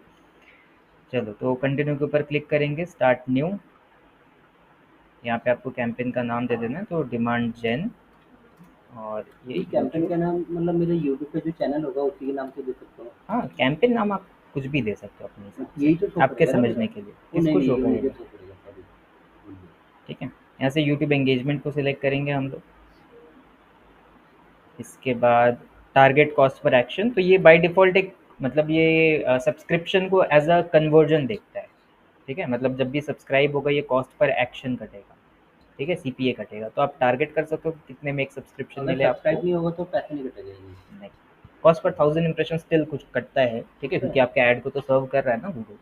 चलो तो कंटिन्यू के ऊपर क्लिक करेंगे, स्टार्ट न्यू, यहाँ पे आपको कैंपेन का नाम दे देना है, तो डिमांड जेन, और ये ये कैंपेन यूट्यूब। का नाम मतलब मेरे यूट्यूब पे जो चैनल होगा उसी के नाम से दे सकता हूँ? हाँ, कैंपेन नाम आप कुछ भी दे सकते हो अपने हिसाब से, यही तो शो आपके करेगा ना मेरा? समझने के लिए वो नहीं किसको नहीं, शो ये मुझे करेगा, शो करेगा, सॉरी। ठीक है। यहाँ से यूट्यूब एंगेजमेंट को सिलेक्ट करेंगे हम लोग, इसके बाद टारगेट कॉस्ट पर एक्शन, तो ये बाय डिफ़ॉल्ट एक, मतलब ये सब्सक्रिप्शन को एज अ कन्वर्जन देखता है, ठीक है। मतलब जब भी सब्सक्राइब होगा ये कॉस्ट पर एक्शन कटेगा, ठीक है, सीपीए कटेगा। तो आप टारगेट कर सकते हो कि कितने में एक सब्सक्रिप्शन अगर मिले आपको। सब्सक्राइब नहीं होगा तो पैसे नहीं कटेगा ये? नहीं, कॉस्ट पर 1000 इंप्रेशन स्टिल कुछ कटता है, ठीक है, क्योंकि आपके ऐड को तो सर्व कर रहा है ना गूगल,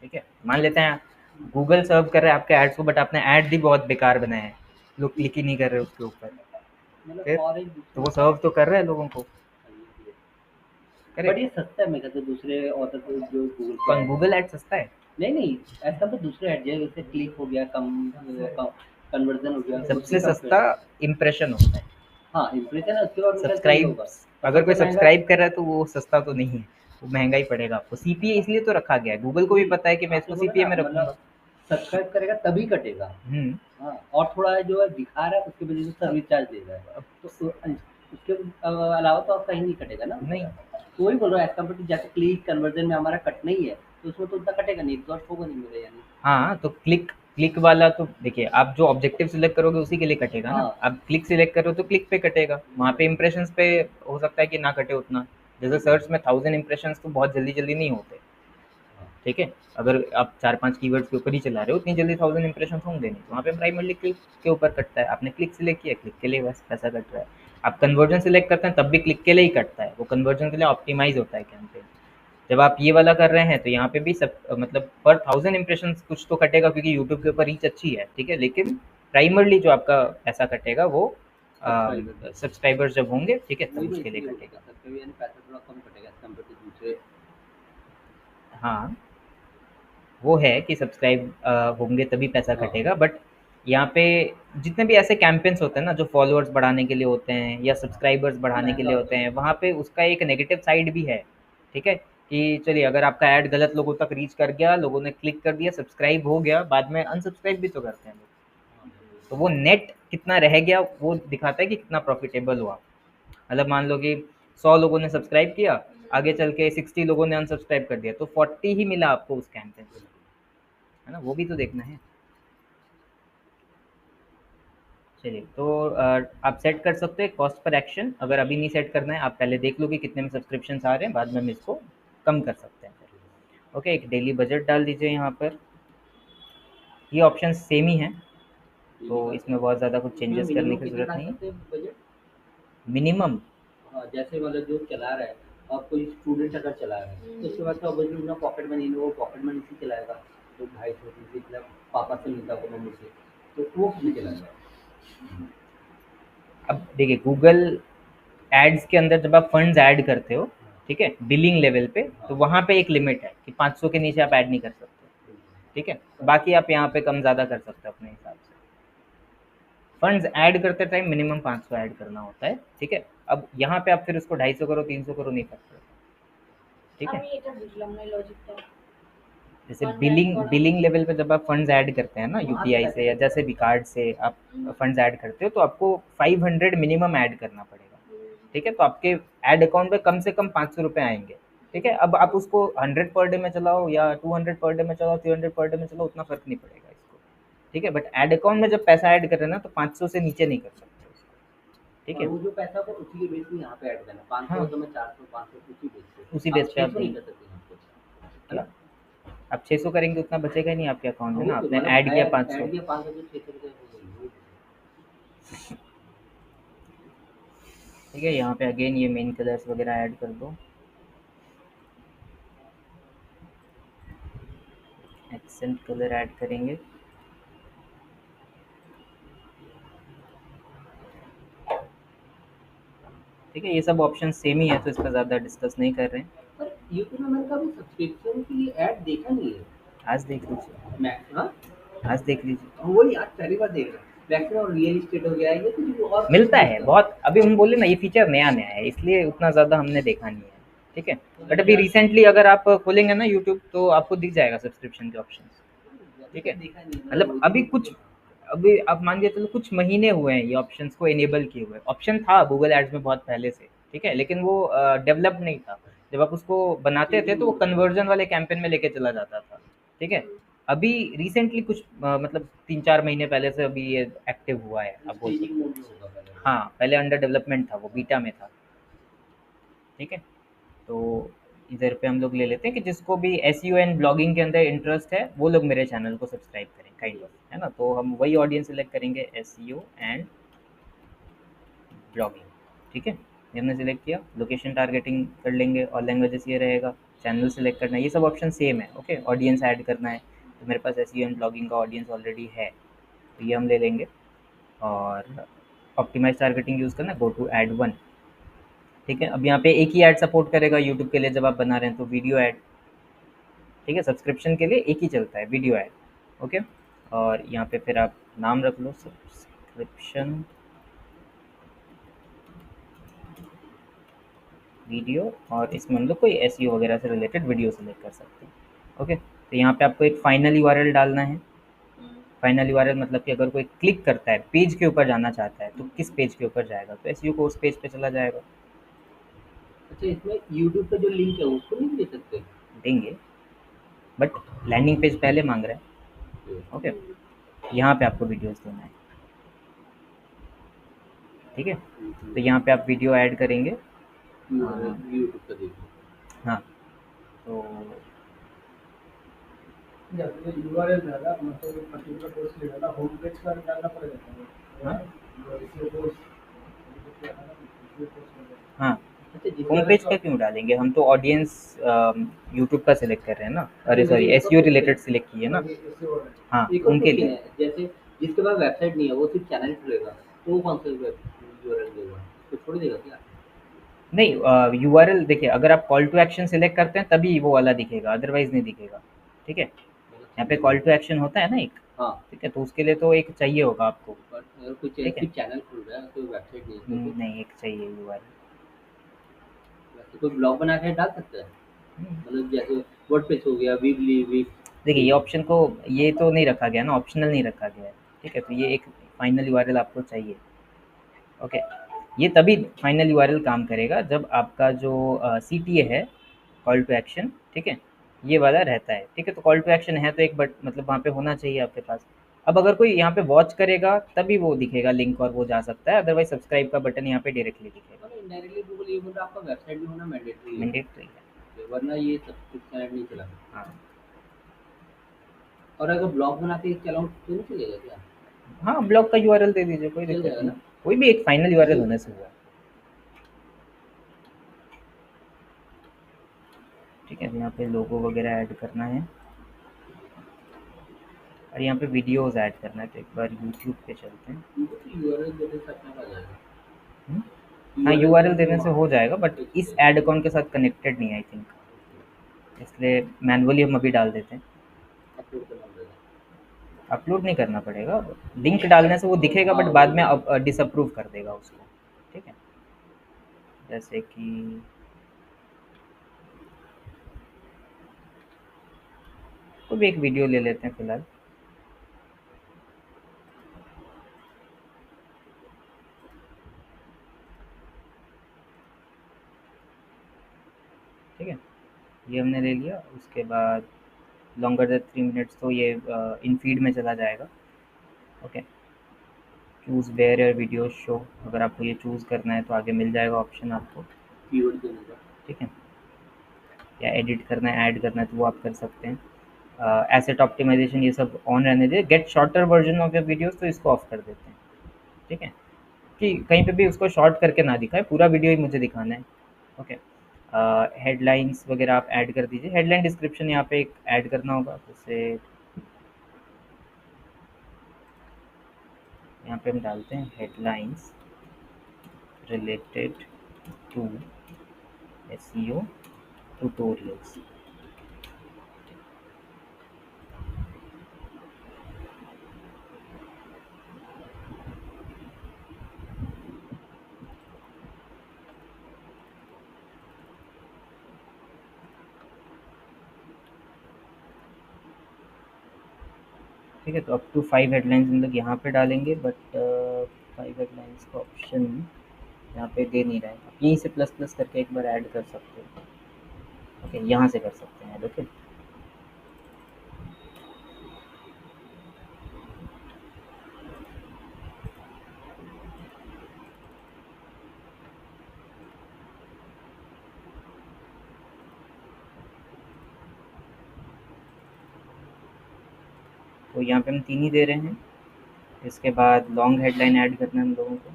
ठीक है। मान लेते हैं गूगल सर्व कर रहा है आपके एड्स को, बट आपने ऐड भी बहुत बेकार बनाया है, लोग क्लिक ही नहीं कर रहे उसके ऊपर, मतलब फिर और एक तो दूसरे वो सर्व तो कर रहा है लोगों को, बट करेक्ट। ये सस्ता है मेरे ख्याल से दूसरे ऑथर को जो गूगल पे कौन, ऐड है। गूगल ऐड सस्ता है? नहीं नहीं, ऐसा तो दूसरे ऐड जैसे क्लिक हो गया, कम कन्वर्जन हो गया उसके सबसे कंपेयर। सस्ता इम्प्रेशन होता है, हाँ, इम्प्रेशन है, उसके बाद मेरे ख्याल से ये सब्सक्राइब, होगा। और अगर कोई सबसे महंगा? सब्सक्राइब कर रहा है तो वो सस्ता तो नहीं है, वो महंगा ही पड़ेगा आपको। सीपीए इसलिए तो रखा गया है, गूगल को भी पता है कि मैं इसको आपने बोला सीपीए ना में रखूंगा। मतलब सब्सक्राइब करेगा तभी कटेगा। हम्म, हाँ, और थोड़ा जो है दिखा रहा है उसकी वजह से सर्विस चार्ज दे रहा है, तो उसके अलावा तो आप कहीं नहीं कटेगा ना नहीं, हमारा। तो वही बोल रहा हूँ, एज कम्पेयर टू जैसे क्लिक कन्वर्जन में हमारा कटना ही है, तो उसमें तो उतना कटेगा नहीं, एग्जॉस्ट होगा नहीं मेरा यानी। हाँ तो क्लिक, क्लिक वाला तो देखिए, आप जो ऑब्जेक्टिव सिलेक्ट करोगे उसी के लिए कटेगा ना। हाँ आप क्लिक सिलेक्ट करो तो क्लिक पे कटेगा, वहाँ पे इंप्रेशंस पे हो सकता है कि ना कटे उतना। जैसे सर्च में 1000 इंप्रेशंस तो बहुत जल्दी जल्दी नहीं होते, हाँ, ठीक है। अगर आप 4-5 कीवर्ड्स के ऊपर ही चला रहे हो उतनी जल्दी 1000 इंप्रेशन होंगे नहीं, तो वहाँ पे प्राइमरली क्लिक के ऊपर कटता है। आपने क्लिक सिलेक्ट किया, क्लिक के लिए बस पैसा कट रहा है। आप कन्वर्जन सिलेक्ट करते हैं तब भी क्लिक के लिए ही कटता है, वो कन्वर्जन के लिए ऑप्टिमाइज होता है कैंपेन। जब आप ये वाला कर रहे हैं तो यहाँ पे भी सब, मतलब पर 1000 इंप्रेशन कुछ तो कटेगा क्योंकि यूट्यूब के ऊपर रीच अच्छी है, ठीक है, लेकिन प्राइमरली जो आपका पैसा कटेगा वो सब्सक्राइबर सब्सक्राइबर्स जब होंगे, ठीक है, वही तब तो उसके लिए इसलिए कटेगा। बोलता सर, यानी पैसा थोड़ा कम कटेगा एज कम्पेयर टू दूसरे। हाँ, वो है कि सब्सक्राइब होंगे तभी पैसा हाँ कटेगा, बट यहाँ पे जितने भी ऐसे कैंपेन्स होते हैं ना जो फॉलोअर्स बढ़ाने के लिए होते हैं या सब्सक्राइबर्स बढ़ाने के लिए महंगा होते होता हैं, है। वहाँ पे उसका एक नेगेटिव साइड भी है, ठीक है। कि चलिए अगर आपका ऐड गलत लोगों तक रीच कर गया, लोगों ने क्लिक कर दिया, सब्सक्राइब हो गया, बाद में अनसब्सक्राइब भी तो करते हैं लोग, तो वो नेट कितना रह गया वो दिखाता है कि कितना प्रॉफिटेबल हुआ। मतलब मान लो कि 100 लोगों ने सब्सक्राइब किया, आगे चल के 60 लोगों ने अनसब्सक्राइब कर दिया, तो 40 ही मिला आपको उस कैंपेन से, है ना, वो भी तो देखना है। चलिए, तो आप सेट कर सकते हैं कॉस्ट पर एक्शन। अगर अभी नहीं सेट करना है, आप पहले देख लो कि कितने में सब्सक्रिप्शन आ रहे हैं, बाद में हम इसको कम कर सकते हैं फिर। ओके, एक डेली बजट डाल दीजिए यहाँ पर। ये ऑप्शन सेम ही हैं, तो इसमें बहुत ज़्यादा कुछ चेंजेस करने की ज़रूरत नहीं है। बजट मिनिमम हाँ, जैसे मतलब जो चला रहा है, और कोई स्टूडेंट अगर चला रहा है तो उसके बाद तो ऑब्वियसली अपना पॉकेट मनी वो पॉकेट मनी से चलाएगा, तो 250 300 पापा से मिलता होगा, मम्मी से, तो वो कितने चलाएगा। अब देखिए, गूगल एड्स के अंदर जब आप फंड्स ऐड करते हो, ठीक है, बिलिंग लेवल पे, तो वहाँ पे एक लिमिट है कि 500 के नीचे आप ऐड नहीं कर सकते, ठीक है। बाकी आप यहाँ पे कम ज़्यादा कर सकते हो अपने हिसाब से। फंड्स ऐड करते टाइम मिनिमम 500 ऐड करना होता है, ठीक है। अब यहाँ पे आप फिर उसको 250 करो 300 करो नहीं करते, ठीक है। আমি এটা বুঝলাম না লজিকটা। जैसे Fund add बिलिंग करा। बिलिंग लेवल पे जब आप फंड्स ऐड करते हैं ना, यूपीआई से या जैसे भी कार्ड से आप फंड्स ऐड करते हो, तो आपको 500 मिनिमम ऐड करना पड़ेगा, ठीक है। तो आपके ऐड अकाउंट में कम से कम 500 रुपये आएंगे, ठीक है। अब आप उसको 100 पर डे में चलाओ या 200 पर डे में चलाओ, 300 पर डे में चलाओ, उतना फर्क नहीं पड़ेगा इसको, ठीक है। बट ऐड अकाउंट में जब पैसा ऐड कर रहे हैं ना, तो 500 से नीचे नहीं कर सकते उसको, ठीक है। वो जो पैसा को उसी के बेस में यहाँ पे ऐड करना, 500 हाँ, तो मैं 400 500 उसी बेस पे, उसी बेस पे आप नहीं देंगे। कर सकते यहाँ पे, है क्या ना। आप 600 करेंगे उतना बचेगा ही नहीं आपके अकाउंट में ना, वही तो आपने मतलब ऐड किया ऐड 500। ऐड किया 500 तो 600 रुपये हो गई। ठीक है, यहाँ पे अगेन ये मेन कलर्स वगैरह ऐड कर दो। एक्सेंट कलर ऐड करेंगे। ठीक है, ये सब ऑप्शन सेम ही है, तो इस पर ज़्यादा डिस्कस नहीं कर रहे हैं। पर यूट्यूब में मैंने कभी सब्सक्रिप्शन के लिए ऐड देखा नहीं है। आज देख लीजिए, मैं हाँ आज देख लीजिए, वही आज पहली बार देख रहा हूँ। मैक्सिमम और रियल एस्टेट हो गया है, ये कुछ और मिलता है बहुत। अभी हम बोले ना, ये फीचर नया नया है, इसलिए उतना ज़्यादा हमने देखा नहीं है, ठीक है। बट अभी रिसेंटली अगर आप खोलेंगे ना यूट्यूब, तो आपको दिख जाएगा सब्सक्रिप्शन के ऑप्शन, ठीक है। देखा नहीं मतलब अभी आप मान के चलो कुछ महीने हुए हैं ये ऑप्शंस को इनेबल किए हुए। ऑप्शन था गूगल एड्स में बहुत पहले से, ठीक है, लेकिन वो डेवलप नहीं था। जब आप उसको बनाते थे तो वो कन्वर्जन वाले कैंपेन में लेके चला जाता था, ठीक है। अभी रिसेंटली कुछ मतलब 3-4 महीने पहले से अभी ये एक्टिव हुआ है, आप बोल सकते हो। हाँ, पहले अंडर डेवलपमेंट था, वो बीटा में था, ठीक है। तो इधर पे हम लोग ले लेते हैं कि जिसको भी एसईओ एंड ब्लॉगिंग के अंदर इंटरेस्ट है, वो लोग मेरे चैनल को सब्सक्राइब करें, काइंड ऑफ, है ना। तो हम वही ऑडियंस सिलेक्ट करेंगे, एसईओ एंड ब्लॉगिंग, ठीक है। ये हमने सिलेक्ट किया। लोकेशन टारगेटिंग कर लेंगे और लैंग्वेजेस ये रहेगा। चैनल सेलेक्ट करना है, ये सब ऑप्शन सेम है, ओके। ऑडियंस ऐड करना है, तो मेरे पास एसईओ एंड ब्लॉगिंग का ऑडियंस ऑलरेडी है, तो ये हम ले लेंगे। और ऑप्टिमाइज टारगेटिंग यूज़ करना है, गो टू ऐड वन, ठीक है। अब यहाँ पे एक ही ऐड सपोर्ट करेगा यूट्यूब के लिए जब आप बना रहे हैं, तो वीडियो ऐड, ठीक है। सब्सक्रिप्शन के लिए एक ही चलता है, वीडियो ऐड, ओके। और यहाँ पे फिर आप नाम रख लो, सब्सक्रिप्शन वीडियो, और इसमें हम लोग कोई एसईओ वगैरह से रिलेटेड वीडियो सेलेक्ट कर सकते हैं, ओके। तो यहाँ पे आपको एक फाइनल यूआरएल डालना है। फाइनल यूआरएल मतलब कि अगर कोई क्लिक करता है, पेज के ऊपर जाना चाहता है, तो किस पेज के ऊपर जाएगा, तो एसईओ कोर्स पेज पे चला जाएगा। अच्छा, इसमें यूट्यूब का जो लिंक है उसको नहीं दे सकते? देंगे, बट लैंडिंग पेज पहले मांग रहा है, ओके। यहाँ पे आपको वीडियोस देना है, ठीक है। तो यहाँ पे आप वीडियो ऐड करेंगे, यूट्यूब का देखो। हाँ। तो जब ये यूआरएल डाला, मतलब पर्टिकुलर कोर्स ले डाला, होम पेज पर डालना पड़ेगा। हाँ इसलिए कोर्स हाँ, होम पेज का क्यों डालेंगे, हम तो ऑडियंस यूट्यूब का सिलेक्ट कर रहे हैं ना, अरे सॉरी एसईओ रिलेटेड सिलेक्ट किए ना, हाँ, एक और उनके क्वेश्चन लिए। है, जैसे जिसके पास वेबसाइट नहीं है, वो सिर्फ चैनल खुलेगा, तो वो कौन सा यूआरएल देगा? तो छोड़ देगा क्या? नहीं, यूआरएल देखिए, अगर आप कॉल टू एक्शन सिलेक्ट करते हैं तभी वो वाला दिखेगा, अदरवाइज नहीं दिखेगा, ठीक है। यहाँ पे कॉल टू एक्शन होता है ना एक, हाँ, ठीक है, तो उसके लिए तो एक चाहिए होगा आपको, पर अगर कोई ठीक है। सिर्फ चैनल खुल रहा है, कोई वेबसाइट नहीं है, तो नहीं, एक चाहिए यूआरएल। वैसे कोई ब्लॉग बना के डाल सकता है, मतलब जैसे वर्डप्रेस हो गया, वीबली वीक। देखिए, ये ऑप्शन को ये तो नहीं रखा गया ना, ऑप्शनल नहीं रखा गया है, ठीक है। तो ये एक फाइनल यूआरएल आपको चाहिए, ओके। ये तभी फाइनल यूआरएल काम करेगा जब आपका जो सीटीए है, कॉल टू एक्शन, ठीक है, ये वाला रहता है, ठीक है। तो कॉल टू एक्शन है तो एक बट मतलब वहाँ पे होना चाहिए आपके पास। अब अगर कोई यहाँ पे वॉच करेगा तभी वो दिखेगा लिंक और वो जा सकता है, अदरवाइज सब्सक्राइब का बटन यहाँ पे डायरेक्टली दिखेगा। मतलब इनडायरेक्टली गूगल ये बोल रहा है आपका वेबसाइट भी होना मैंडेटरी है, मैंडेटरी है। वरना ये सब्सक्रिप्शन ऐड नहीं चला। हाँ और अगर ब्लॉग बना के चलाऊँ तो नहीं चलेगा क्या? हाँ, ब्लॉग का यूआरएल दे दीजिए, कोई चल दिक्कत जाएगा नहीं। ना? कोई भी एक फाइनल यूआरएल होने से हुआ, ठीक है। यहाँ पे लोगो वगैरह ऐड करना है और यहाँ पे वीडियोस ऐड करना है, तो एक बार यूट्यूब पे चलते हैं। यूआरएल देने से अपना आ जाएगा। हम्म? हाँ, यूआरएल देने से हो जाएगा, बट इस ऐड अकाउंट के साथ कनेक्टेड नहीं है आई थिंक, इसलिए मैनुअली हम अभी डाल देते हैं। अपलोड करना पड़ेगा। अपलोड नहीं करना पड़ेगा, लिंक डालने से वो दिखेगा, बट बाद में डिसअप्रूव कर देगा उसको, ठीक है। जैसे कि कोई भी एक वीडियो ले लेते हैं फिलहाल। ठीक है, ये हमने ले लिया। उसके बाद लॉन्गर देन 3 मिनट्स तो ये इन फीड में चला जाएगा। Okay, choose where your video show, अगर आपको ये चूज़ करना है तो आगे मिल जाएगा ऑप्शन आपको, कीवर्ड देने का। ठीक है। या एडिट करना है, ऐड करना है तो वो आप कर सकते हैं। एसेट ऑप्टिमाइजेशन ये सब ऑन रहने दे। Get shorter version of your videos तो इसको ऑफ कर देते हैं, ठीक है, कि कहीं पे भी उसको शॉर्ट करके ना दिखाए, पूरा वीडियो ही मुझे दिखाना है। ओके, हेडलाइंस वगैरह आप ऐड कर दीजिए। हेडलाइन डिस्क्रिप्शन यहाँ पे एक ऐड करना होगा, जैसे यहाँ पे हम डालते हैं headlines related to SEO tutorials. ठीक है, तो अप टू 5 हेडलाइंस हम लोग यहाँ पे डालेंगे, बट 5 हेडलाइंस का ऑप्शन यहाँ पे दे नहीं रहा है। आप यहीं से प्लस प्लस करके एक बार ऐड कर सकते हो। ओके, यहाँ से कर सकते हैं ऐड। ओके, तो यहाँ पे हम 3 ही दे रहे हैं। इसके बाद लॉन्ग हेडलाइन ऐड करना है हम लोगों को।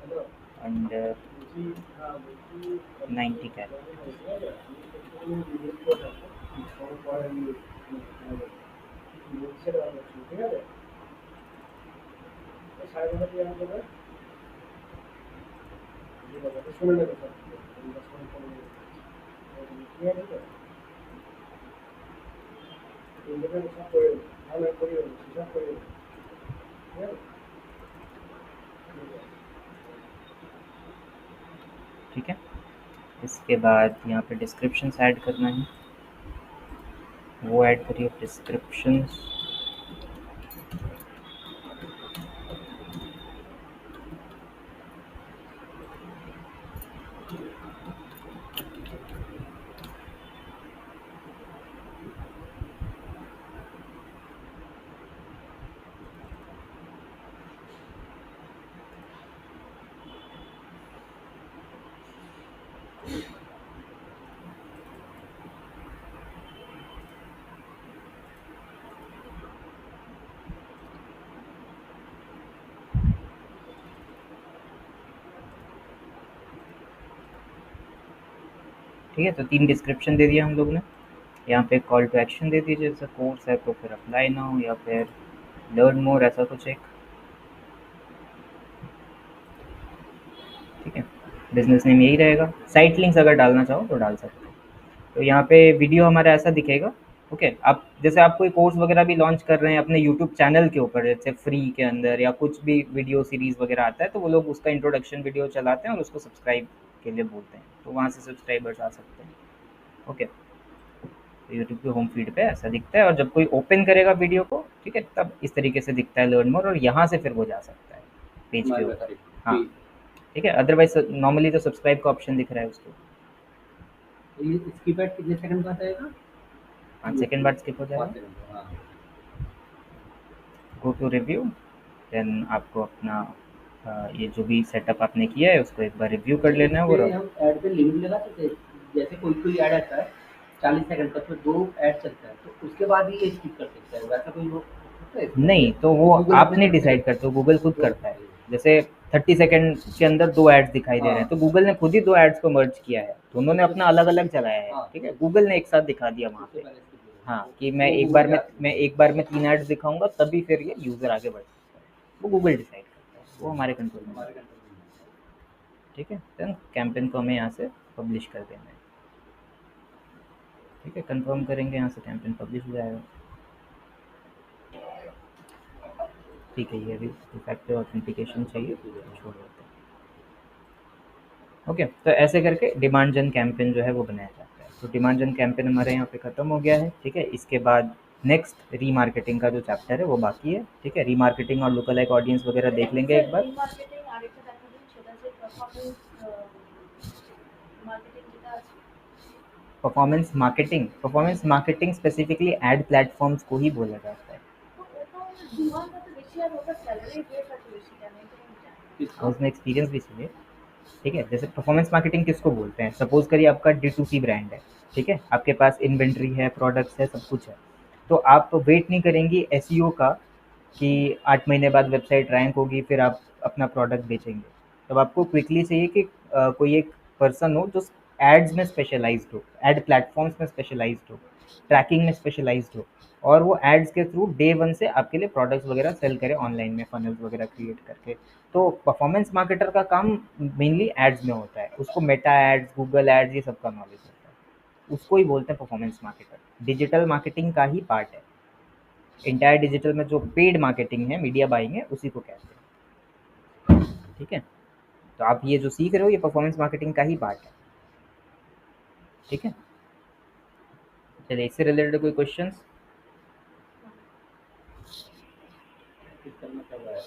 हेलो अंडर जी, हाँ बल्कि 90 कैरेक्टर्स। ঠিক আছে সাড়ে নটা দিয়ে আমাকে শুনে নেবে স্যার ঠিক আছে তো সব করে ভালো করে সব করে ঠিক আছে ठीक है, इसके बाद यहाँ पे डिस्क्रिप्शंस ऐड करना है, वो ऐड करिए डिस्क्रिप्शंस। ठीक है, तो 3 डिस्क्रिप्शन दे दिया हम लोग ने। यहाँ पे कॉल टू एक्शन दे दीजिए, जैसे कोर्स है तो फिर अप्लाई नाउ या फिर लर्न मोर, ऐसा कुछ एक, ठीक है। बिजनेस नेम यही रहेगा। साइट लिंक्स अगर डालना चाहो तो डाल सकते हो। तो यहाँ पे वीडियो हमारा ऐसा दिखेगा। ओके, आप जैसे आप कोई कोर्स वगैरह भी लॉन्च कर रहे हैं अपने यूट्यूब चैनल के ऊपर, जैसे फ्री के अंदर या कुछ भी वीडियो सीरीज़ वगैरह आता है, तो वो लोग उसका इंट्रोडक्शन वीडियो चलाते हैं और उसको सब्सक्राइब के लिए बोलते हैं, तो वहाँ से सब्सक्राइबर्स आ सकते हैं। ओके, तो यूट्यूब के होम फीड पे ऐसा दिखता है, और जब कोई ओपन करेगा वीडियो को ठीक है, तब इस तरीके से दिखता है लर्न मोर, और यहाँ से फिर वो जा सकता है पेज के हमारे ऊपर। वेबसाइट हाँ पे। ठीक है, अदरवाइज नॉर्मली तो सब्सक्राइब का ऑप्शन दिख रहा है उसको। तो ये स्किप एड कितने सेकंड बाद आएगा? 5 सेकंड बाद स्किप हो 5 जाएगा। सेकंड, हाँ। गो टू रिव्यू, देन आपको अपना ये जो भी सेटअप आपने किया है उसको एक बार रिव्यू कर लेना है। इस पे और हम ऐड पे लिमिट लगा सकते हैं? जैसे कोई ऐड आता है 40 सेकंड का, तो 2 ऐड चलता है, तो उसके बाद ही ये स्किप कर सकता है, वैसा कोई हो सकता है इसके नहीं, अंदर? तो वो गूगल आप अपने नहीं तरफ से डिसाइड करते हो, गूगल खुद तो करता है। जैसे 30 सेकंड के अंदर 2 एड्स दिखाई दे रहे हैं, हाँ, तो गूगल ने खुद ही 2 एड्स को मर्ज किया है, तो उन्होंने उससे अपना अलग-अलग चलाया है, हाँ, ठीक है? गूगल ने एक साथ दिखा दिया वहाँ उससे पे। पहले स्किप हो हाँ, जाएगा। कि वो गूगल के हाथ में मैं है। एक बार में 3 एड्स दिखाऊँगा तभी फिर ये यूज़र आगे बढ़ सकता है। वो गूगल डिसाइड करता है, वो हमारे कंट्रोल में नहीं हमारे है, कंट्रोल में नहीं ठीक है? देन कैंपेन को हमें यहाँ से पब्लिश कर देना है, ठीक है? कन्फर्म करेंगे, यहाँ से कैंपेन पब्लिश हो जाएगा। ठीक है, ये अभी टू फैक्टर ऑथेंटिकेशन है। चाहिए, पब्लिश हो जाएगा। छोड़ देते हैं। ओके, तो ऐसे करके डिमांड जन कैंपेन जो है वो बनाया जाता है। तो डिमांड जन कैंपेन हमारे यहाँ पे ख़त्म हो गया है, ठीक है? इसके बाद नेक्स्ट रीमार्केटिंग का जो चैप्टर है वो बाकी है, ठीक है? रीमार्केटिंग और लुकलाइक ऑडियंस वगैरह देख लेंगे স্যার एक बार। রিমার্কেটিং আরেকটা দেখা দিন, সেটা যে পারফরম্যান্স মার্কেটিং যেটা আছে। Performance marketing specifically ad platforms को ही बोला जाता है। তো ওটা ডিমান্ড কত বেশি আর ওটা স্যালারি বেস আছে বেশি কেন, এটা আমি জানি না। किसका? और उसमें एक्सपीरियंस भी चाहिए, ठीक है? जैसे परफॉर्मेंस मार्केटिंग किसको बोलते हैं? सपोज करिए आपका D2C ब्रांड है, ठीक है? आपके पास इन्वेंट्री है, प्रोडक्ट्स है, सब कुछ है, तो आप वेट नहीं करेंगी एसईओ का कि 8 महीने बाद वेबसाइट रैंक होगी, फिर आप अपना प्रोडक्ट बेचेंगे। तब आपको क्विकली चाहिए कि कोई एक पर्सन हो जो एड्स में स्पेशलाइज्ड हो, एड प्लेटफॉर्म्स में स्पेशलाइज्ड हो, ट्रैकिंग में स्पेशलाइज्ड हो, और वो एड्स के थ्रू डे वन से आपके लिए प्रोडक्ट्स वगैरह सेल करे ऑनलाइन में, फनल्स वगैरह क्रिएट करके। तो परफॉर्मेंस मार्केटर का काम मेनली एड्स में होता है, उसको मेटा एड्स, गूगल एड्स, ये सब का नॉलेज होता है, उसको ही बोलते हैं परफॉर्मेंस मार्केटर। डिजिटल मार्केटिंग का ही पार्ट है, इंटायर डिजिटल में जो पेड मार्केटिंग है, मीडिया बाइंग है, उसी को कहते हैं, ठीक है? तो आप ये जो सीख रहे हो ये परफॉर्मेंस मार्केटिंग का ही पार्ट है, ठीक है? चलिए, इससे रिलेटेड कोई क्वेश्चंस? किस करना चल रहा है?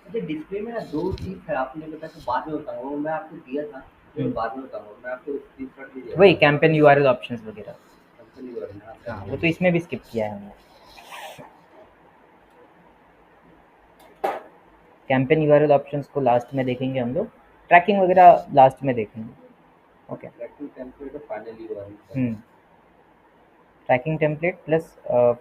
अच्छा, डिस्प्ले में ना 2 चीज़ है, आपने बताया तो बाद में बताऊँगा, वो मैं आपको दिया था, जो बाद में बताऊँगा, मैं आपको स्क्रीनशॉट भी दिया था। वही कैंपेन यूआरएल ऑप्शंस वगैरह। कंपनी वाले ने, हाँ, वो तो इसमें भी स्किप किया है हमने। कैंपेन यूआरएल ऑप्शंस को लास्ट में देखेंगे हम लोग, ट्रैकिंग वगैरह लास्ट में देखेंगे, ओके? ट्रैकिंग टेम्पलेट और finally hmm, tracking template plus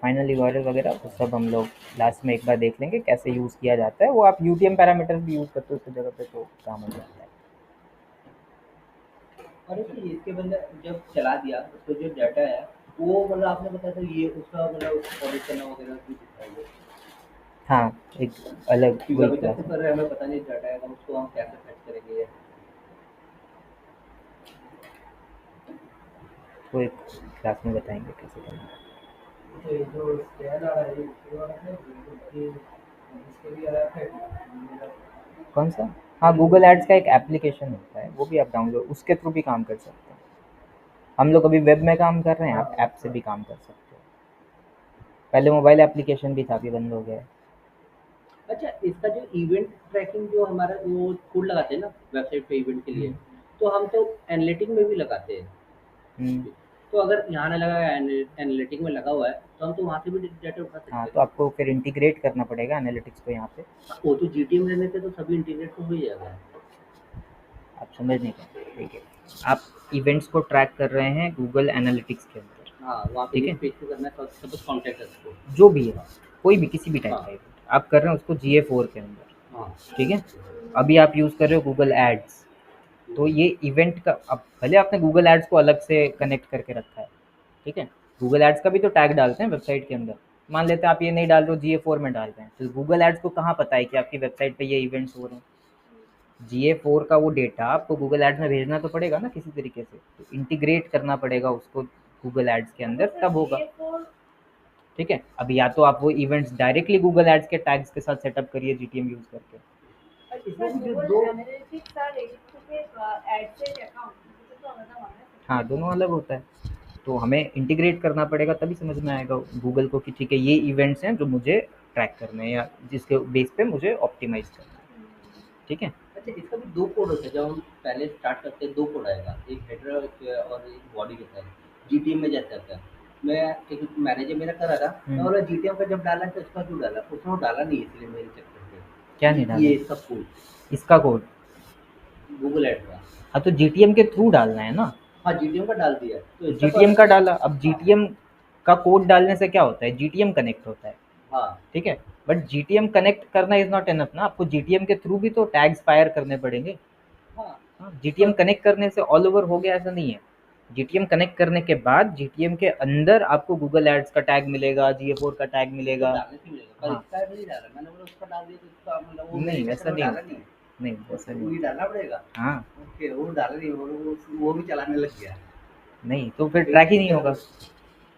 final URL वगैरह वो सब हम लोग लास्ट में एक बार देख लेंगे कैसे यूज़ किया जाता है। वो आप यूटीएम पैरामीटर्स भी यूज़ करते हो उसकी जगह पे, तो काम हो जाता है। और इसके बंदे जब चला दिया उसको जो डाटा है, वो मतलब आपने बताया था ये उसका मतलब ऑडिट करना वगैरह भी दिखाएंगे, हाँ, एक अलग क्योंकि वही अभी तक क्लास तो है, कर रहे हैं, हमें पता नहीं डाटा है, तो उसको हम कैसे फेच करेंगे। वो एक क्लास में बताएंगे कैसे करना है। तो ये जो स्कैन आ रहा है ये उसके वाला है, ये इसके लिए आया है मेरा। कौन सा? हाँ, गूगल एड्स का एक एप्लीकेशन होता है, वो भी आप डाउनलोड उसके थ्रू भी काम कर सकते हैं। हम लोग अभी वेब में काम कर रहे हैं, आप ऐप से भी काम कर सकते हो। पहले मोबाइल एप्लीकेशन भी था, अभी बंद हो गया है। अच्छा, इसका जो इवेंट ट्रैकिंग जो हमारा वो कोड लगाते हैं ना वेबसाइट पे इवेंट के लिए, तो हम तो एनालिटिक में भी लगाते हैं। हम्म, तो अगर यहाँ ना लगा एनालिटिक में लगा हुआ है, तो हम तो वहाँ से भी डाटा उठा सकते हाँ, हैं। तो आपको फिर इंटीग्रेट करना पड़ेगा एनालिटिक्स को यहाँ पे। वो तो जीटीएम रहने से तो सभी इंटीग्रेट तो हो ही जाएगा। आप समझ नहीं पाए, ठीक है? आप इवेंट्स को ट्रैक कर रहे हैं गूगल एनालिटिक्स के अंदर, हाँ, वहाँ पे ठीक है? जिस पेज पे करना है सपोज कॉन्टैक्ट है उसको। जो भी है, कोई भी किसी भी टाइप हाँ, का इवेंट आप कर रहे हैं उसको GA4 के अंदर, हाँ, ठीक है? अभी आप यूज़ कर रहे हो गूगल एड्स, तो ये इवेंट का, अब भले आपने गूगल एड्स को अलग से कनेक्ट करके रखा है, ठीक है? गूगल एड्स का भी तो टैग डालते हैं वेबसाइट के अंदर। मान लेते हैं आप ये नहीं डाल रहे हो, GA4 में डाल रहे हैं, तो गूगल एड्स को कहाँ पता है कि आपकी वेबसाइट पे ये इवेंट्स हो रहे हैं? GA4 का वो डेटा आपको गूगल एड्स में भेजना तो पड़ेगा ना किसी तरीके से, तो इंटीग्रेट करना पड़ेगा उसको गूगल एड्स के अंदर, तब होगा, ठीक है? अब या तो आप वो इवेंट्स डायरेक्टली गूगल एड्स के टैग्स के साथ सेटअप करिए GTM यूज़ करके। इसमें भी जो गूगल दो एनालिटिक्स আর এর থেকে অ্যাডসেট অ্যাকাউন্ট, দুটো তো আলাদা হয় না। हाँ, दोनों अलग होता है। तो हमें इंटीग्रेट करना पड़ेगा, तभी समझ में आएगा गूगल को कि ठीक है ये इवेंट्स हैं जो मुझे ट्रैक करने हैं या जिसके बेस पे मुझे ऑप्टिमाइज करना है। ठीक है। अच्छा, इसका भी 2 कोड होते हैं। जब हम पहले स्टार्ट करते हैं 2 कोड आएगा, एक हेडर और एक बॉडी के साथ। जीटीएम में जैसे आता है, मैं एक मैनेजर मेरा कर रहा था, मैं बोला जीटीएम का जब डाला तो इसका क्यों डाला? उसने वो डाला नहीं, इसलिए मेरे चक्कर में क्या नहीं डाला? ये सब कोड इसका कोड? गूगल ऐड का। हाँ तो जीटीएम के थ्रू डालना है ना। हाँ, जीटीएम का डाल दिया तो इसका जीटीएम का डाला, अब जीटीएम का कोड डालने से क्या होता है, जीटीएम कनेक्ट होता है। हाँ, ठीक है, बट जीटीएम कनेक्ट करना इज नॉट एनफ ना, आपको जीटीएम के थ्रू भी तो टैग्स फायर करने पड़ेंगे। हाँ, जीटीएम कनेक्ट करने से ऑल ओवर हो गया ऐसा नहीं है। जीटीएम कनेक्ट करने के बाद जीटीएम के अंदर आपको गूगल एड्स का टैग मिलेगा, GA4 का टैग मिलेगा। डालने से मिलेगा। पर हाँ। इसका नहीं डाला, मैंने बोला उसका डाल दिया तो इसका मतलब वो नहीं मेरे वैसा चक्कर में नहीं डाला होता। नहीं। नहीं वैसा नहीं वो ही डालना पड़ेगा। हाँ ओके, वो डाला नहीं, वो भी चलाने लग गया। नहीं तो फिर ट्रैक ही नहीं होगा।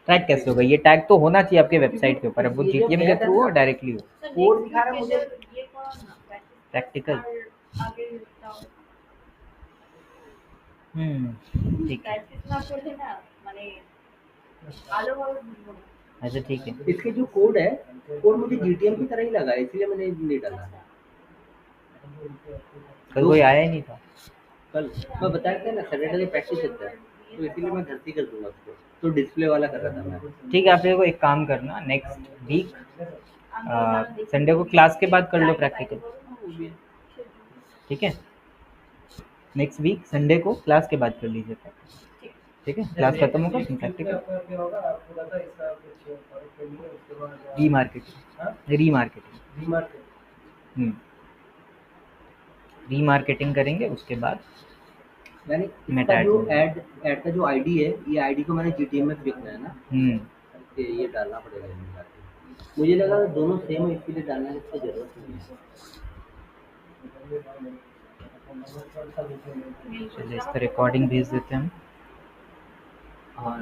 ट्रैक कैसे होगा? ये टैग तो होना चाहिए आपके वेबसाइट के ऊपर, अब वो ये जो जीटीएम के गया था थ्रू हो ना, डायरेक्टली हो। सर कोड नेक्स्ट दिखा रहा है मुझे। ये कौन ना प्रैक्टिकल। आगे बताओ। ठीक है। प्रैक्टिस ना করলে না মানে ভালোভাবে বুঝবো না। अच्छा ठीक है। इसके जो कोड है, कोड मुझे जीटीएम की तरह ही लगा, इसलिए मैंने नहीं डाला। कल कोई आया ही नहीं था। कल मैं बताया था ना, सैटरडे प्रैक्टिस होता है, तो इसीलिए मैं घर से ही कर दूंगा उसको। तो डिस्प्ले वाला कर रहा था मैं। ठीक है, आप लोगों को एक काम करना, नेक्स्ट वीक संडे को क्लास के बाद कर लो प्रैक्टिकल। ठीक है, नेक्स्ट वीक संडे को क्लास के बाद कर लीजिए प्रैक्टिकल। ठीक है, क्लास खत्म होगा फिर प्रैक्टिकल। क्या होगा आपको पता है इसका कुछ प्रोडक्ट के लिए उसके बाद रीमार्केटिंग। रीमार्केटिंग। डीमार्केट रीमार्केटिंग करेंगे उसके बाद यानी मेटा इसका जो एड। ऐड का जो आईडी है, ये आईडी को मैंने जीटीएम में लिखना है ना। हम्म। ओके, ये डालना पड़ेगा इसमें जाके। मुझे लगा दोनों सेम है, इसलिए डालने की जरूरत नहीं है। चलिए इसका रिकॉर्डिंग भेज देते हैं हम। हाँ।